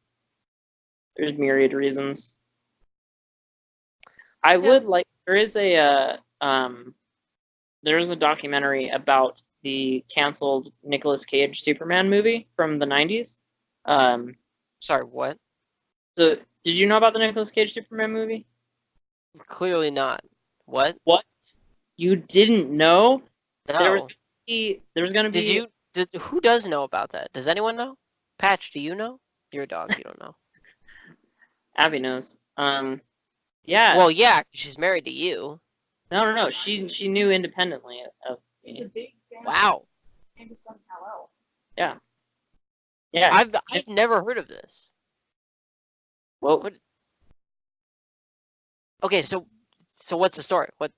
myriad reasons. I would like there is a documentary about the canceled Nicolas Cage Superman movie from the 90s. Sorry, what? So did you know about the Nicolas Cage Superman movie? Clearly not. What? What? You didn't know? No. There was gonna be. Who does know about that? Does anyone know? Patch, do you know? You're a dog. You don't know. Abby knows. Yeah. Well, yeah, 'cause she's married to you. No. She knew independently of He's a me. big fan. Wow. Maybe somehow else. Yeah. Yeah. I've never heard of this. Well, What? Okay, so what's the story? What?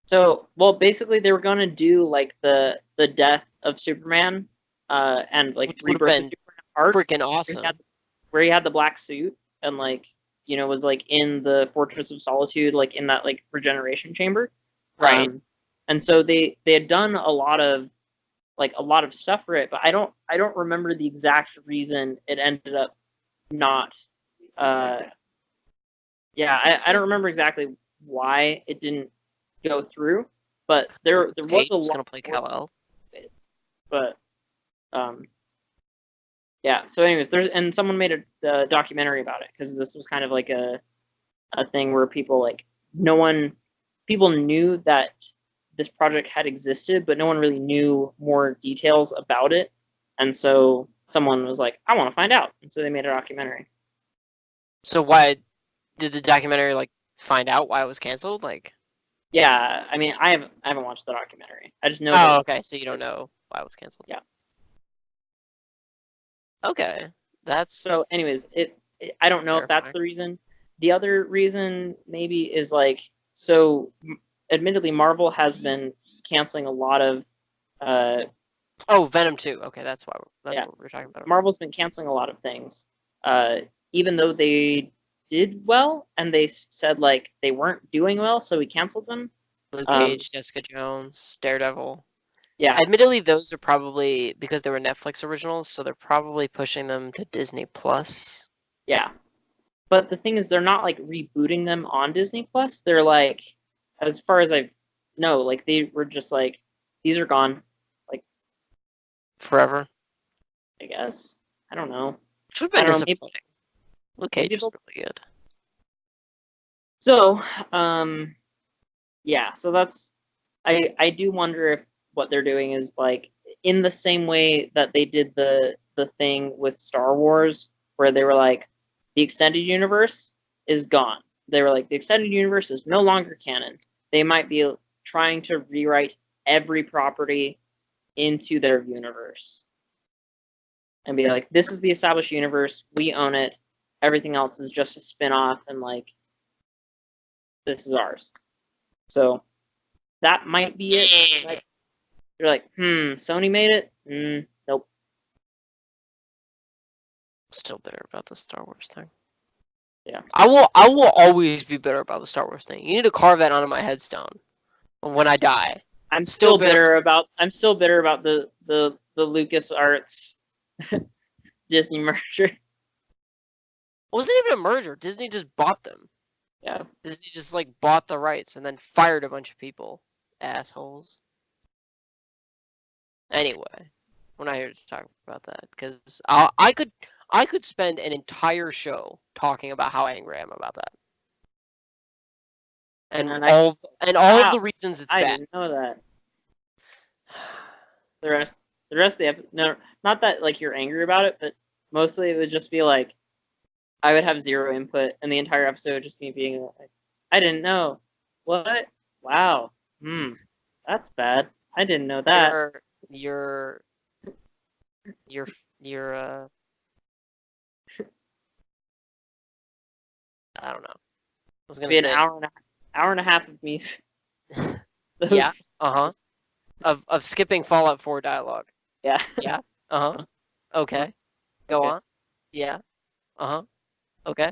So, basically, they were gonna do like the death of Superman, and like Which would have rebirth of been Superman arc, freaking where awesome. he had the black suit, and like was like in the Fortress of Solitude, like in that like regeneration chamber, Right. And so they had done a lot of stuff for it, but I don't remember the exact reason it ended up not. Yeah, I don't remember exactly why it didn't go through, but there was Cage a was lot. gonna play Kal-El. But yeah. So, anyways, someone made a documentary about it, because this was kind of like a thing where people people knew that this project had existed, but no one really knew more details about it, and so someone was like, I want to find out, and so they made a documentary. So why did the documentary like find out why it was canceled? Like, Yeah, I haven't watched the documentary. I just know. oh, okay, so you don't know why it was canceled. Yeah. Okay, that's So, anyways, I don't know if that's the reason. The other reason maybe is like, so admittedly, Marvel has been canceling a lot of. Oh, Venom 2. Okay, that's what we're talking about. Marvel's been canceling a lot of things, even though they did well, and they said like they weren't doing well, so we canceled them. Luke Cage, Jessica Jones, Daredevil. Yeah. Admittedly, those are probably because they were Netflix originals, so they're probably pushing them to Disney Plus. Yeah. But the thing is, they're not like rebooting them on Disney Plus. They're like, as far as I know, like they were just like, these are gone, like forever. I guess. I don't know. Which would have been disappointing. Luke Cage is really good. So, yeah. So that's. I do wonder if what they're doing is like in the same way that they did the the thing with Star Wars where they were like, the extended universe is gone. They were like, the extended universe is no longer canon. They might be trying to rewrite every property into their universe and be like, this is the established universe, we own it, everything else is just a spin-off, and like, this is ours. So that might be it. Like, you're like, Sony made it? Nope. Still bitter about the Star Wars thing. Yeah. I will always be bitter about the Star Wars thing. You need to carve that onto my headstone when I die. I'm still bitter about the LucasArts Disney merger. It wasn't even a merger. Disney just bought them. Yeah. Disney just like bought the rights and then fired a bunch of people. Assholes. Anyway, we're not here to talk about that because I could spend an entire show talking about how angry I am about that. And all of the reasons it's I bad. didn't know that. The rest of the episode, no, not that like you're angry about it, but mostly it would just be like I would have zero input, and the entire episode would just me being like, I didn't know. What? Wow. That's bad. I didn't know that. You're I don't know. I was gonna Be say an hour and a half of me. yeah. Of skipping Fallout 4 dialogue. Yeah. Yeah. Okay. Go on. Yeah. Okay.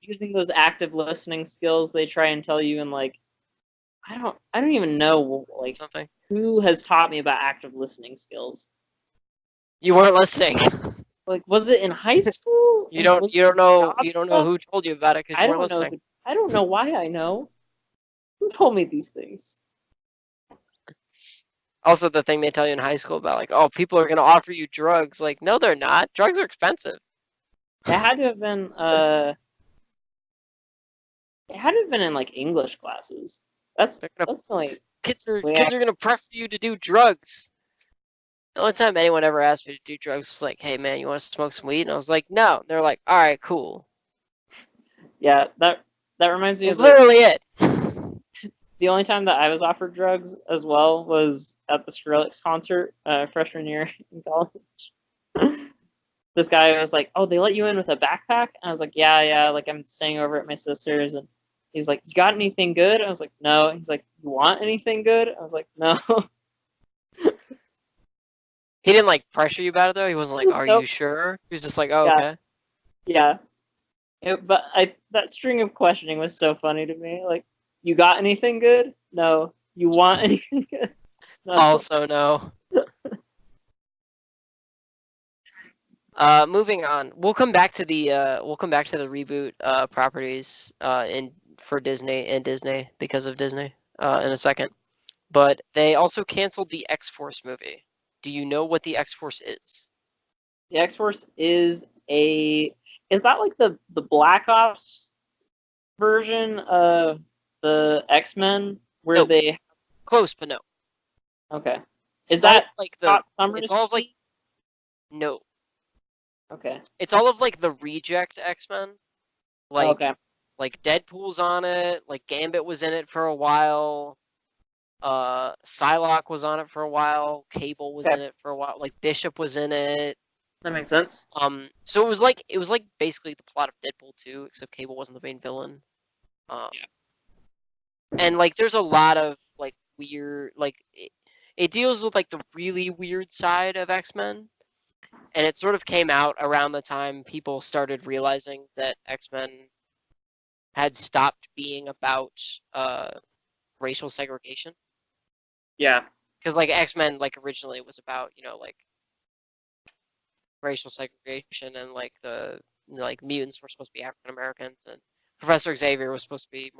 Using those active listening skills they try and tell you, and like I don't even know like something. Who has taught me about active listening skills? You weren't listening. Like, was it in high school? You don't know who told you about it because you weren't listening. I don't know why I know. Who told me these things? Also, the thing they tell you in high school about, like, oh, people are going to offer you drugs. Like, no, they're not. Drugs are expensive. It had to have been, in, like, English classes. That's like... Kids are going to pressure you to do drugs. The only time anyone ever asked me to do drugs was like, hey, man, you want to smoke some weed? And I was like, no. They're like, all right, cool. Yeah, that reminds me of... That's literally it. The only time that I was offered drugs as well was at the Skrillex concert, freshman year in college. This guy was like, oh, they let you in with a backpack? And I was like, yeah, like I'm staying over at my sister's. And he's like, you got anything good? I was like, no. He's like, you want anything good? I was like, no. He didn't like pressure you about it though? He wasn't like, are you sure? He was just like, oh, okay. Yeah. But that string of questioning was so funny to me. Like, you got anything good? No. You want anything good? No. Also no. Moving on. We'll come back to the reboot properties for Disney and Disney because of Disney in a second. But they also canceled the X-Force movie. Do you know what the X-Force is? The X-Force is that like the Black Ops version of the X-Men where nope. they close but no. Okay. Is that like it's all of like no. Okay. It's all of like the reject X-Men. Like okay. Like Deadpool's on it, like Gambit was in it for a while. Psylocke was on it for a while, Cable was in it for a while, like Bishop was in it. That makes sense. So it was like basically the plot of Deadpool 2, except Cable wasn't the main villain. And like there's a lot of like weird, like it deals with like the really weird side of X-Men, and it sort of came out around the time people started realizing that X-Men had stopped being about racial segregation. Yeah. Because like X-Men like originally was about, you know, like racial segregation, and like the mutants were supposed to be African Americans, and Professor Xavier was supposed to be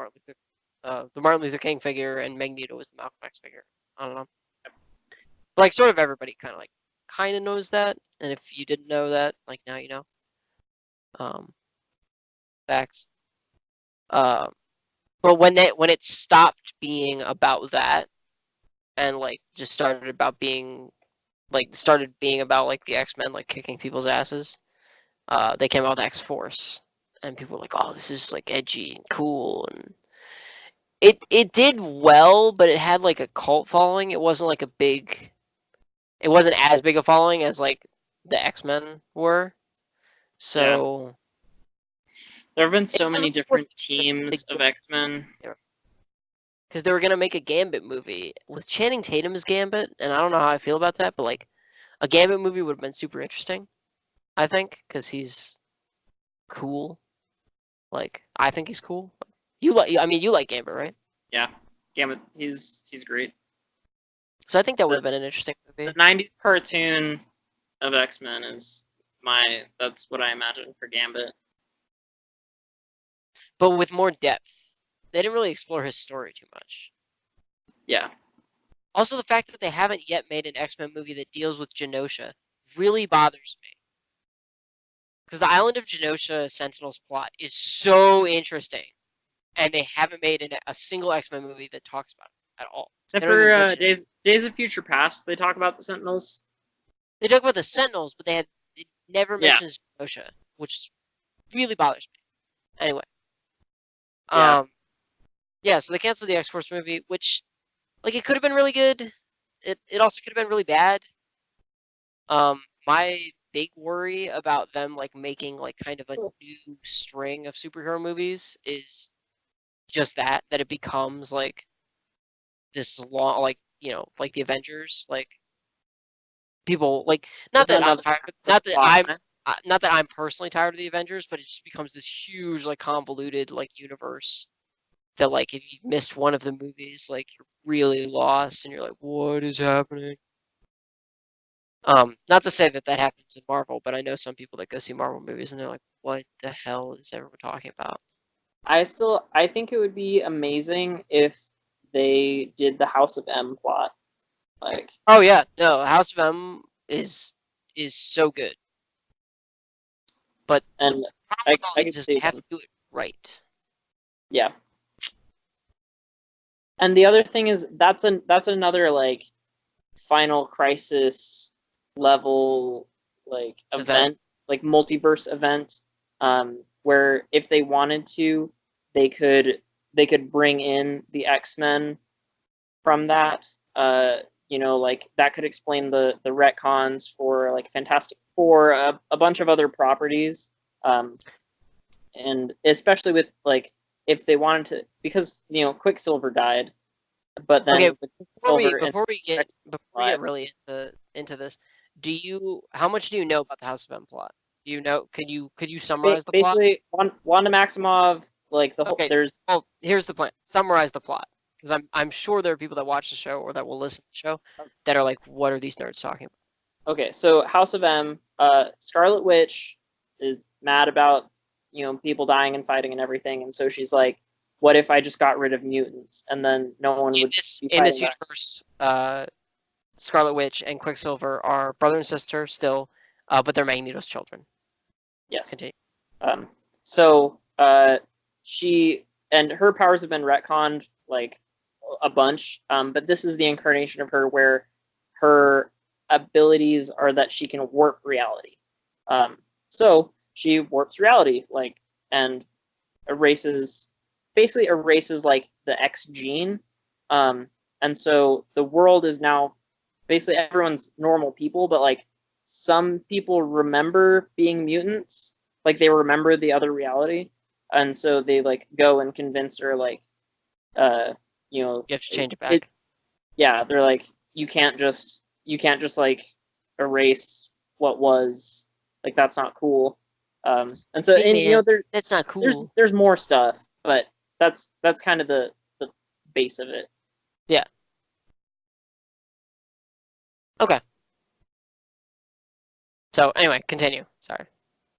the Martin Luther King figure, and Magneto was the Malcolm X figure. I don't know. But, like sort of everybody kind of knows that, and if you didn't know that, like now you know. Facts. But when it stopped being about that, and like just started being about like the X-Men like kicking people's asses. They came out with X-Force, and people were like, "Oh, this is like edgy and cool," and it did well, but it had like a cult following. It wasn't like it wasn't as big a following as like the X-Men were. So There have been so it's many different unfortunate teams of X-Men. because they were gonna make a Gambit movie with Channing Tatum as Gambit, and I don't know how I feel about that, but like a Gambit movie would have been super interesting, I think, because he's cool. Like I think he's cool. You like Gambit, right? Yeah, Gambit. He's great. So I think that would have been an interesting The movie. '90s cartoon of X-Men is that's what I imagine for Gambit. But with more depth. They didn't really explore his story too much. Yeah. Also, the fact that they haven't yet made an X-Men movie that deals with Genosha really bothers me. Because the Island of Genosha Sentinels plot is so interesting, and they haven't made a single X-Men movie that talks about it at all. Except They don't even for mention it. Days of Future Past, they talk about the Sentinels. They talk about the Sentinels, but it never Yeah. mentions Genosha, which really bothers me. Anyway. Yeah. Yeah, so they canceled the X-Force movie, which, like, it could have been really good. It also could have been really bad. My big worry about them, like, making, like, kind of a new string of superhero movies is just that it becomes, like, this long, like, you know, like the Avengers, like, people, like, not that I'm tired, not that I'm personally tired of the Avengers, but it just becomes this huge, like, convoluted, like, universe that, like, if you missed one of the movies, like, you're really lost and you're like, what is happening? Not to say that happens in Marvel, but I know some people that go see Marvel movies and they're like, what the hell is everyone talking about? I think it would be amazing if they did the House of M plot. Like, Oh yeah, no, House of M is so good. But and the problem with all I these could is see they have them. to do it right. Yeah. And the other thing is that's another like Final Crisis level like event, like multiverse event, where if they wanted to, they could bring in the X-Men from that. You know, like that could explain the retcons for like Fantastic Four, a bunch of other properties, and especially with like if they wanted to, because you know Quicksilver died, but then Okay, Quicksilver before we get alive. really into this, how much do you know about the House of M plot? Do you know? Could you summarize the plot? Basically, Wanda Maximoff, like the whole Okay, there's well, here's the plan. Summarize the plot, because I'm sure there are people that watch the show or that will listen to the show that are like, what are these nerds talking about? okay, so House of M, Scarlet Witch is mad about people dying and fighting and everything, and so she's like, what if I just got rid of mutants and then no one would be In this fighting back? universe, Scarlet Witch and Quicksilver are brother and sister still, but they're Magneto's children. Yes. Continue. So she and her powers have been retconned like a bunch, but this is the incarnation of her where her abilities are that she can warp reality. So she warps reality, like, and basically erases like the X gene. And so the world is now basically everyone's normal people, but like some people remember being mutants, like they remember the other reality, and so they like go and convince her like, you know, You have to change it back. Yeah, they're like, you can't just like erase what was, like that's not cool. And so Hey, man, that's not cool. There's more stuff, but that's kind of the base of it. Yeah. Okay. So anyway, continue. Sorry.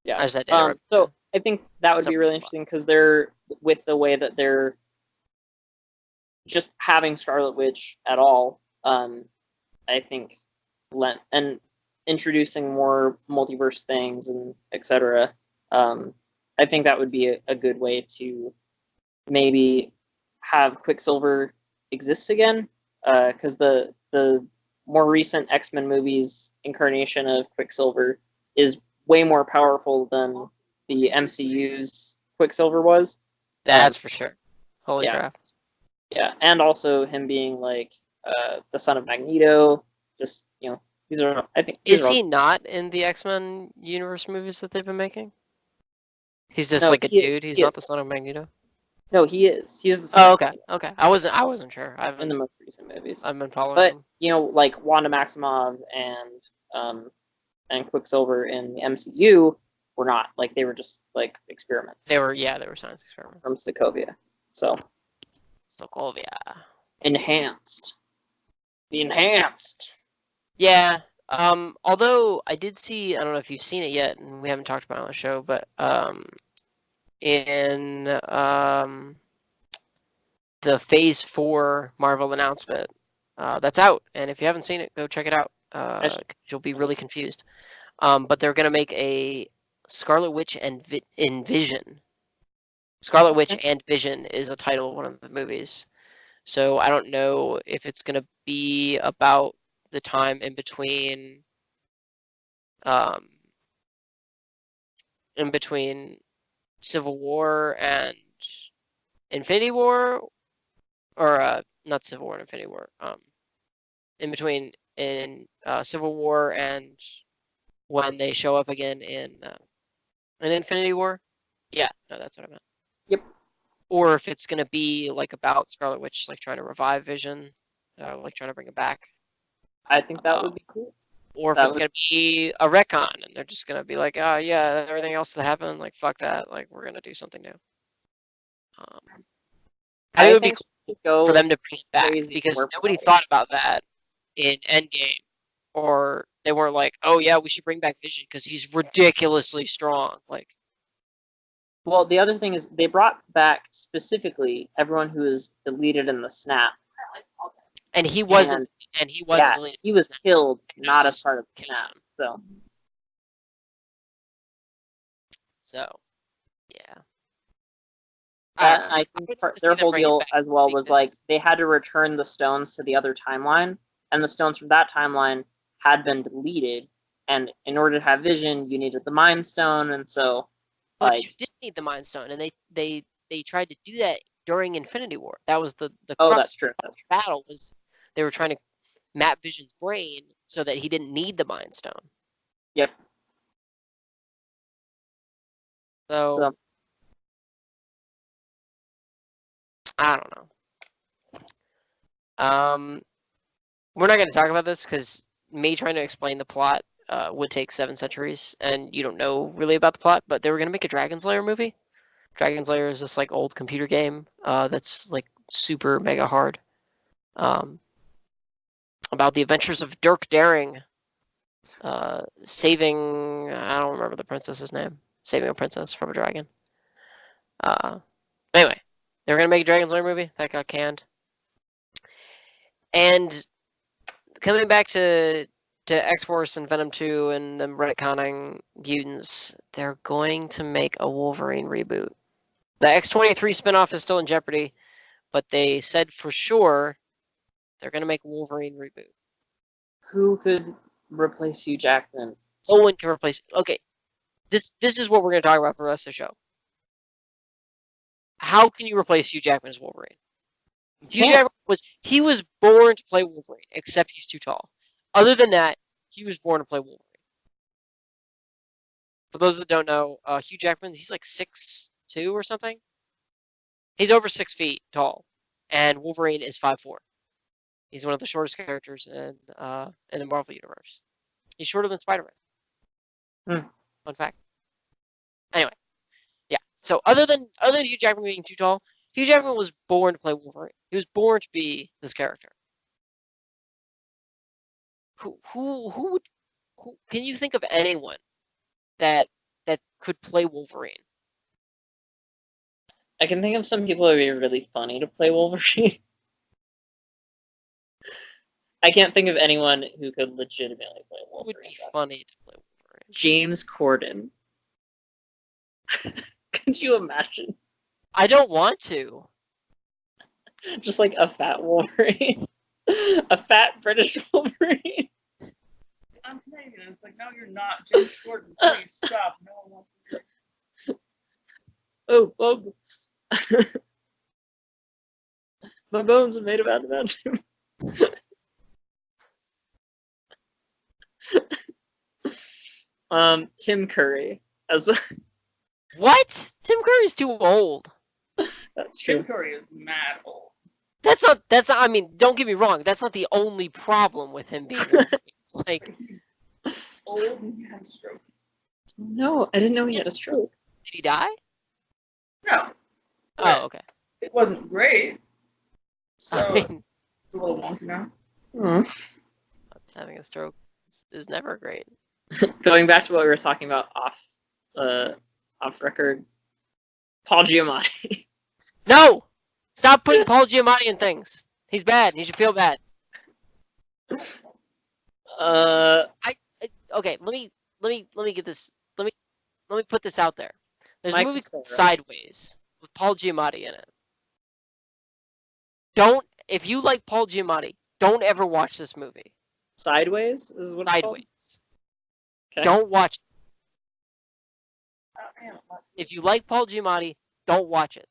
Yeah. I just had to interrupt. So I think that would be really interesting because they're with the way that they're just having Scarlet Witch at all. I think and introducing more multiverse things and etc. I think that would be a good way to maybe have Quicksilver exist again. because the more recent X-Men movies incarnation of Quicksilver is way more powerful than the MCU's Quicksilver was. That's for sure. Holy yeah. crap. Yeah, and also him being like the son of Magneto. Just these are I think. Is he not in the X-Men universe movies that they've been making? He's just No, like a he- dude. He's he not is. the son of Magneto. No, he is. He's the son Oh, of okay, Magneto okay. I wasn't sure. I in haven't. the most recent movies. I've been following But them. like Wanda Maximoff and Quicksilver in the MCU were not like they were just like experiments They were science experiments. from Sokovia. So Sokovia. enhanced. The enhanced. Yeah. Although I did see, I don't know if you've seen it yet, and we haven't talked about it on the show, but in the Phase 4 Marvel announcement, that's out, and if you haven't seen it, go check it out. You'll be really confused. But they're gonna make a Scarlet Witch and Vision. Scarlet Witch and Vision is a title of one of the movies. So I don't know if it's gonna be about the time in between Civil War and Infinity War, or not Civil War and Infinity War. In between Civil War and when they show up again in Infinity War. Yeah, no, that's what I meant. Yep. Or if it's gonna be like about Scarlet Witch, like trying to revive Vision, like trying to bring him back. I think that would be cool. Or if it's gonna be a retcon, and they're just gonna be like, oh yeah, everything else that happened, like fuck that, like we're gonna do something new. I think it would be cool for them to bring it back because nobody thought about that in Endgame, or they weren't like, oh yeah, we should bring back Vision because he's ridiculously strong. Like, well, the other thing is they brought back specifically everyone who was deleted in the snap. And he wasn't. And he wasn't. Yeah, he was killed, not as part of the snap. So, yeah. I think their whole deal as well was like they had to return the stones to the other timeline, and the stones from that timeline had been deleted. And in order to have Vision, you needed the Mind Stone, and so. But you did need the Mind Stone, and they tried to do that during Infinity War. That was the crux that's true. Of the battle was they were trying to map Vision's brain so that he didn't need the Mind Stone. Yep. So I don't know. We're not going to talk about this because me trying to explain the plot would take 7 centuries, and you don't know really about the plot. But they were going to make a Dragon Slayer movie. Dragon Slayer is this like old computer game that's like super mega hard. About the adventures of Dirk Daring saving, I don't remember the princess's name, saving a princess from a dragon. Anyway, they were going to make a Dragon Slayer movie. That got canned. And coming back to X-Force and Venom 2 and them retconning mutants, they're going to make a Wolverine reboot. The X-23 spinoff is still in jeopardy, but they said for sure they're going to make a Wolverine reboot. Who could replace Hugh Jackman? No one can replace. Okay, this is what we're going to talk about for the rest of the show. How can you replace Hugh Jackman as Wolverine? Hugh Jackman was born to play Wolverine, except he's too tall. Other than that, he was born to play Wolverine. For those that don't know, Hugh Jackman, he's like 6'2" or something. He's over 6 feet tall, and Wolverine is 5'4". He's one of the shortest characters in the Marvel universe. He's shorter than Spider-Man. Fun fact. Anyway, yeah. So other than Hugh Jackman being too tall, Hugh Jackman was born to play Wolverine. He was born to be this character. Who can you think of anyone that could play Wolverine? I can think of some people who would be really funny to play Wolverine. I can't think of anyone who could legitimately play Wolverine. Would be funny to play Wolverine. James Corden. Could you imagine? I don't want to. Just like a fat Wolverine. A fat British Wolverine. I'm Canadian. It's like, no, you're not. James Gordon, please stop. No one wants to do it. Oh, bug. My bones are made of adamantium. Tim Curry as What? Tim Curry's too old. that's Tim true. Curry is mad old. That's not. I mean, don't get me wrong. That's not the only problem with him being like. Old and he had a stroke. No, I didn't know he had a stroke. Did he die? No, Oh, okay. it wasn't great. So I mean, it's a little wonky now. having a stroke is never great. Going back to what we were talking about off record, Paul Giamatti. No, stop putting Paul Giamatti in things. He's bad. He should feel bad. Okay, let me get this. Let me put this out there. There's a Michael movie called Cera. Sideways with Paul Giamatti in it. If you like Paul Giamatti, don't ever watch this movie. Sideways is what it's called? Sideways. Okay. Don't watch it. I don't know. If you like Paul Giamatti, don't watch it.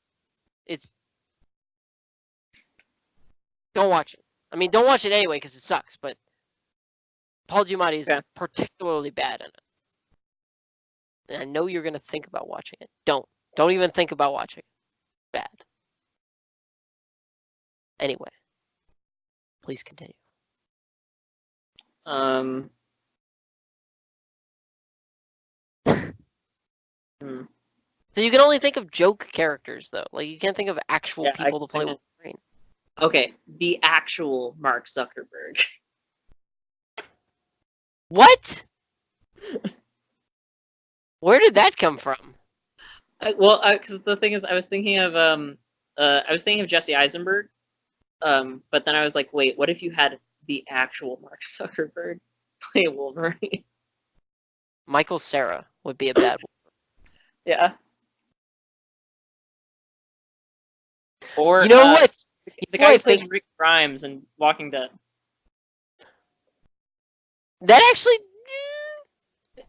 Don't watch it. I mean, don't watch it anyway because it sucks, but Paul Giamatti is Okay. particularly bad in it. And I know you're going to think about watching it. Don't even think about watching it. Bad. Anyway, please continue. So you can only think of joke characters, though. Like, you can't think of actual Yeah, people to play I- Wolverine. Okay, the actual Mark Zuckerberg. What? Where did that come from? Because the thing is, I was thinking of Jesse Eisenberg, but then I was like, wait, what if you had the actual Mark Zuckerberg play Wolverine? Michael Cera would be a bad one. Yeah. Or You know what? The You know guy what I who plays think- Rick Grimes in Walking Dead. That actually...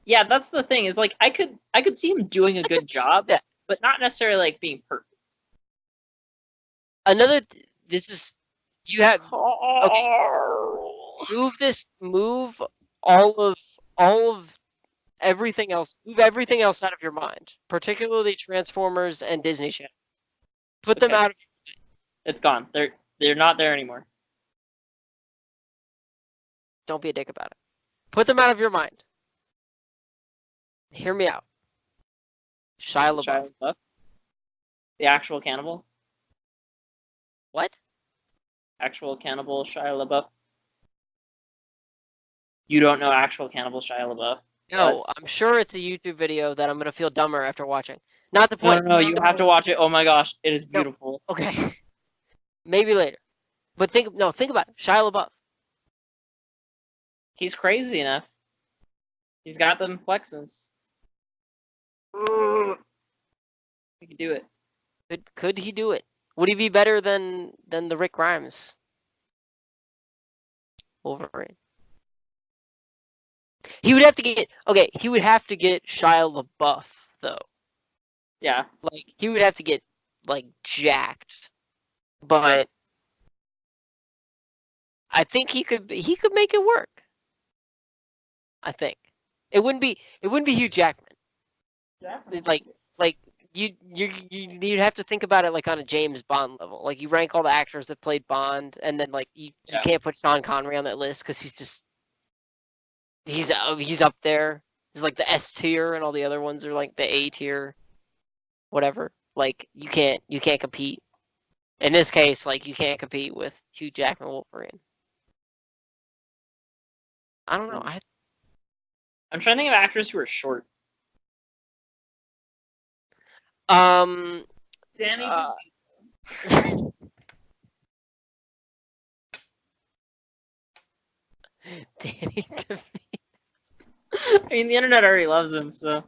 Yeah, that's the thing. Is like I could see him doing a good job, Yeah. but not necessarily like being perfect. This is... You have... Move all of everything else. Move everything else out of your mind, particularly Transformers and Disney Channel. Put them Okay. out of. It's gone. They're not there anymore. Don't be a dick about it. Put them out of your mind. Hear me out. Shia LaBeouf. The actual cannibal. What? Actual cannibal Shia LaBeouf. You don't know actual cannibal Shia LaBeouf? No, What? I'm sure it's a YouTube video that I'm gonna feel dumber after watching. Not the No, point. no, you have to watch it. Oh my gosh, it is beautiful. Okay. Maybe later. But think about it. Shia LaBeouf. He's crazy enough. He's got them flexins. He can do it. Could he do it? Would he be better than the Rick Grimes Wolverine? He would have to get Shia LaBeouf though. Yeah. Like he would have to get like jacked. But I think he could make it work. I think. It wouldn't be Hugh Jackman. Like you'd have to think about it like on a James Bond level. Like you rank all the actors that played Bond, and then like you can't put Sean Connery on that list because he's up there. He's like the S tier, and all the other ones are like the A tier, whatever. Like you can't compete. In this case, like you can't compete with Hugh Jackman Wolverine. I don't know. I'm trying to think of actors who are short. Danny DeVito. I mean, the internet already loves him, so.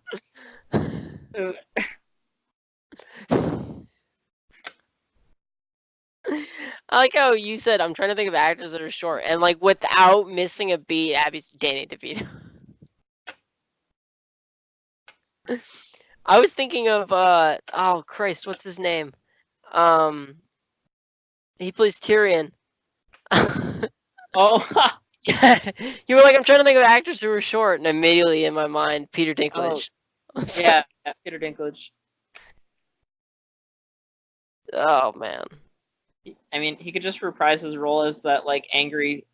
I like how you said, I'm trying to think of actors that are short, and like without missing a beat, Abby's Danny DeVito. I was thinking of oh Christ, what's his name? He plays Tyrion. Oh, You were like, I'm trying to think of actors who were short, and immediately in my mind, Peter Dinklage. I was yeah, like, yeah, Peter Dinklage. oh man. I mean, he could just reprise his role as that like angry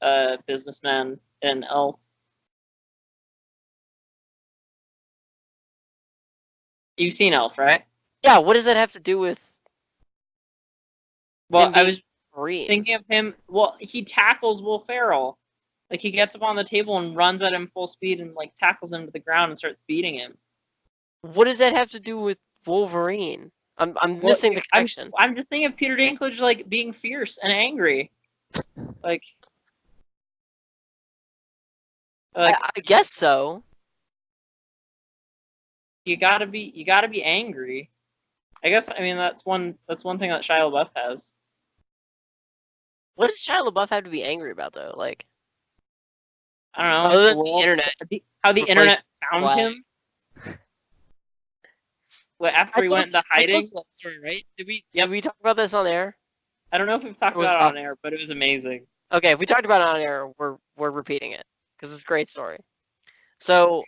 businessman in Elf. You've seen Elf, right? Yeah, what does that have to do with Well, him I being was Marine? thinking of him. Well, he tackles Will Ferrell. Like he gets up on the table and runs at him full speed and like tackles him to the ground and starts beating him. What does that have to do with Wolverine? I'm Well, missing the connection. I'm just thinking of Peter Dinklage like being fierce and angry. Like I guess so. you gotta be angry. I guess I mean that's one thing that Shia LaBeouf has. What does Shia LaBeouf have to be angry about though? Like, I don't know. other than the world- internet. how the replaced internet the found flag. him. Well, after he went into I hiding. told you that story, right? Did Yep. we talk about this on air? I don't know if we've talked It was about it on off. air, but it was amazing. Okay, if we talked about it on air, we're repeating it because it's a great story. So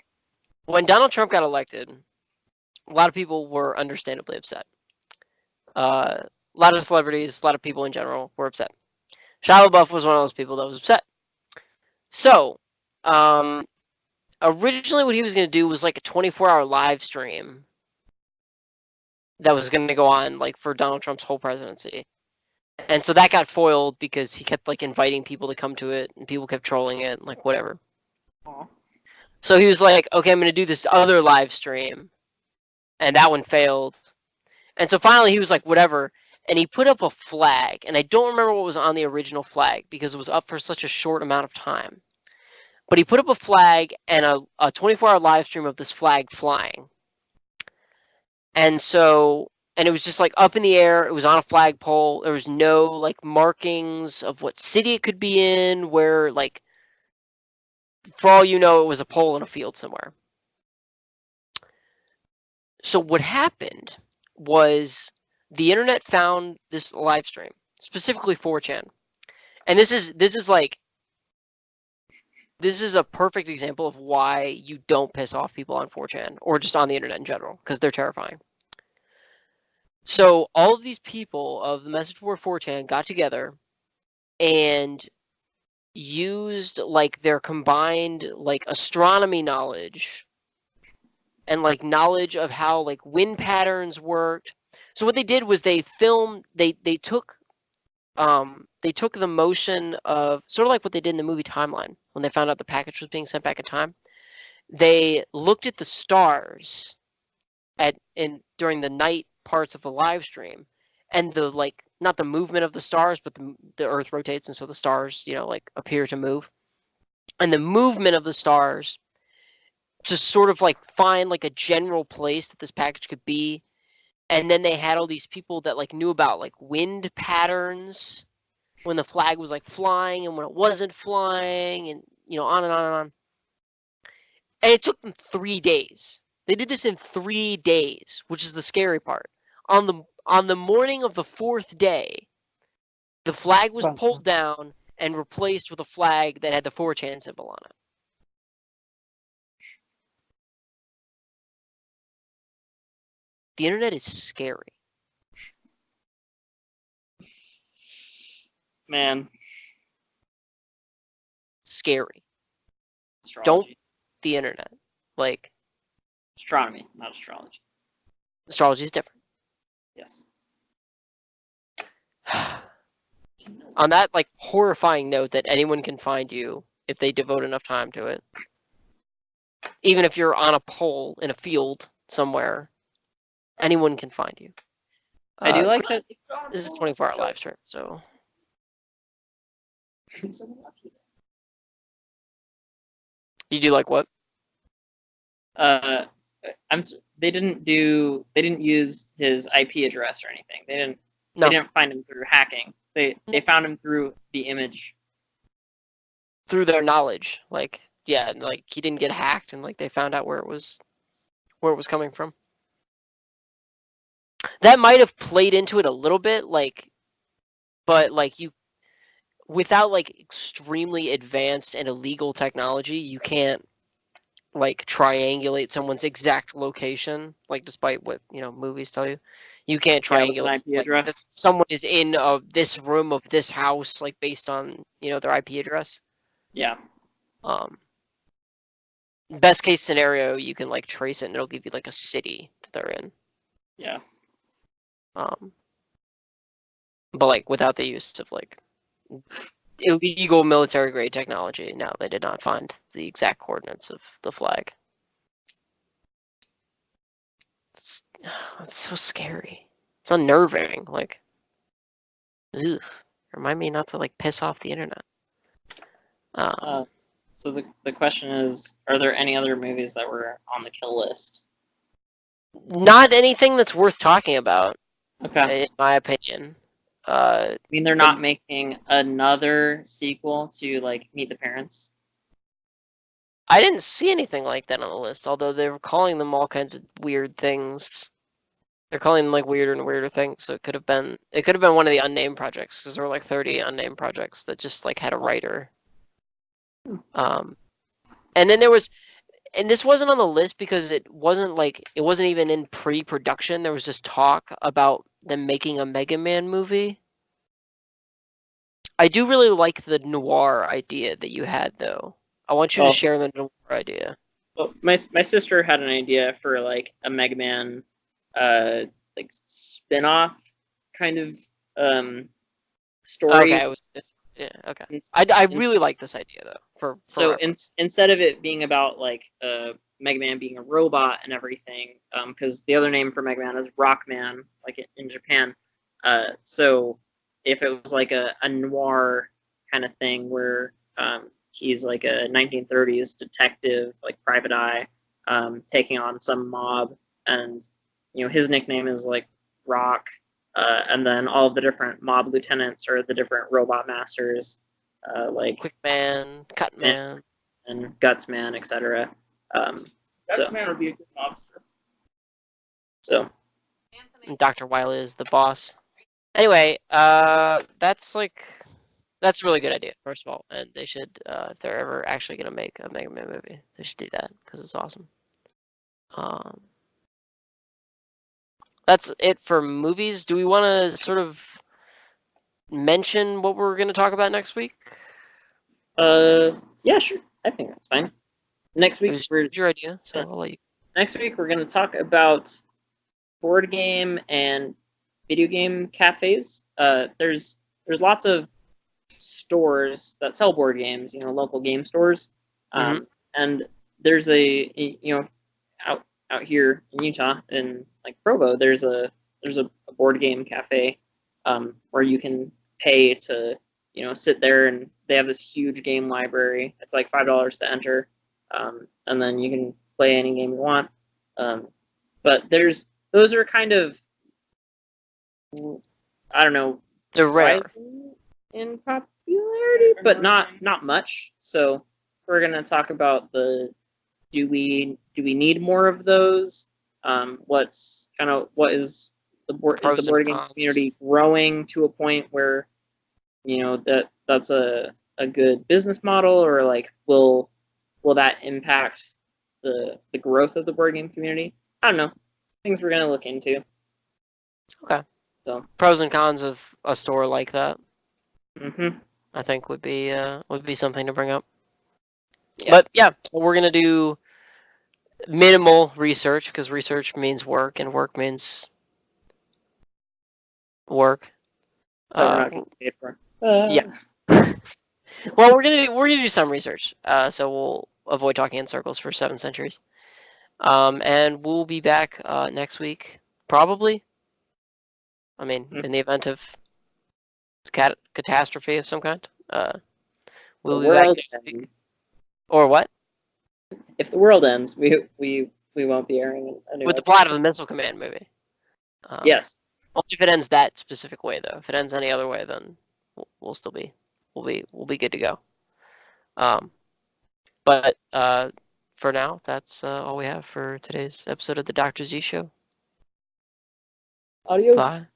when Donald Trump got elected, a lot of people were understandably upset. A lot of celebrities, a lot of people in general were upset. Shia LaBeouf was one of those people that was upset. So, originally what he was going to do was like a 24-hour live stream that was going to go on like for Donald Trump's whole presidency. And so that got foiled because he kept like inviting people to come to it and people kept trolling it, like whatever. Aw. So he was like, okay, I'm going to do this other live stream. And that one failed. And so finally he was like, whatever. And he put up a flag. And I don't remember what was on the original flag because it was up for such a short amount of time. But he put up a flag and a 24-hour live stream of this flag flying. And so, and it was just like up in the air. It was on a flagpole. There was no like markings of what city it could be in, where like, for all you know, it was a pole in a field somewhere. So what happened was the internet found this live stream, specifically 4chan. And this is a perfect example of why you don't piss off people on 4chan or just on the internet in general, because they're terrifying. So all of these people of the message board 4chan got together and used like their combined like astronomy knowledge and like knowledge of how like wind patterns worked. So what they did was they took the motion of sort of like what they did in the movie Timeline when they found out the package was being sent back in time. They looked at the stars during the night parts of the live stream, and the like not the movement of the stars, but the Earth rotates, and so the stars like appear to move, and the movement of the stars to sort of like find like a general place that this package could be. And then they had all these people that like knew about like wind patterns when the flag was like flying and when it wasn't flying, and on and on and on. And it took them 3 days. They did this in 3 days, which is the scary part. On the morning of the 4th day, the flag was pulled down and replaced with a flag that had the 4chan symbol on it. The internet is scary. Man. Scary. Astrology. Don't the internet. Like astronomy, not astrology. Astrology is different. Yes. On that like horrifying note that anyone can find you if they devote enough time to it. Even if you're on a pole in a field somewhere, anyone can find you. I do like that. This is a 24-hour live stream, so. You do like what? They didn't use his IP address or anything. They didn't find him through hacking. They found him through the image. Through their knowledge, like yeah, like he didn't get hacked, and like they found out where it was coming from. That might have played into it a little bit, like, but like you, without like extremely advanced and illegal technology, you can't like triangulate someone's exact location. Like, despite what movies tell you, you can't Yeah, with an triangulate IP address. that someone is in this room of this house, like based on their IP address. Yeah. Best case scenario, you can like trace it, and it'll give you like a city that they're in. Yeah. But like without the use of like illegal military grade technology, no, they did not find the exact coordinates of the flag. It's so scary. It's unnerving. Like, ugh. Remind me not to like piss off the internet. So the question is, are there any other movies that were on the kill list? Not anything that's worth talking about, Okay. in my opinion. I mean, they're not making another sequel to like Meet the Parents. I didn't see anything like that on the list, although they were calling them all kinds of weird things. They're calling them like weirder and weirder things, so it could have been one of the unnamed projects, because there were like 30 unnamed projects that just like had a writer. And then there was, and this wasn't on the list because it wasn't even in pre-production. There was just talk about them making a Mega Man movie. I do really like the noir idea that you had, though. I want you to share the noir idea. Well, my sister had an idea for like a Mega Man, like spin-off kind of story. Okay, okay. I really like this idea though. So instead of it being about like Mega Man being a robot and everything, because the other name for Mega Man is Rockman, like in Japan. So if it was like a noir kind of thing where he's like a 1930s detective, like private eye, taking on some mob, and his nickname is like Rock, and then all of the different mob lieutenants are the different robot masters, like Quick Man, Cut Man, and Guts Man, etc. Guts Man would be a good mobster. So Dr. Wily is the boss. Anyway, that's a really good idea, first of all, and they should, if they're ever actually gonna make a Mega Man movie, they should do that because it's awesome. That's it for movies. Do we want to sort of mention what we're going to talk about next week? Yeah, sure. I think that's fine. Next week, it was your idea, so I'll let you. Next week, we're going to talk about board game and video game cafes. There's lots of stores that sell board games, local game stores. And there's out here in Utah, in like Provo, there's a board game cafe where you can pay to sit there, and they have this huge game library. It's like $5 to enter, and then you can play any game you want. But those are kind of, I don't know, they're rare in popularity, but not much. So we're gonna talk about do we need more of those? What is the board game community growing to a point where that's a good business model, or like will that impact the growth of the board game community? I don't know. Things we're gonna look into. Okay. So pros and cons of a store like that. Mm-hmm. I think would be something to bring up. Yeah. But yeah, we're gonna do minimal research, because research means work, and work means work. We're not getting paid for. Yeah. Well, we're gonna do some research, so we'll avoid talking in circles for 7 centuries. And we'll be back next week, probably. I mean, in the event of catastrophe of some kind, we'll be back next week. Or what? If the world ends, we won't be airing a new with the plot of the Missile Command movie. Yes. Only if it ends that specific way, though. If it ends any other way, then we'll still be we'll be good to go. But for now, that's all we have for today's episode of the Dr. Z Show. Adios. Bye.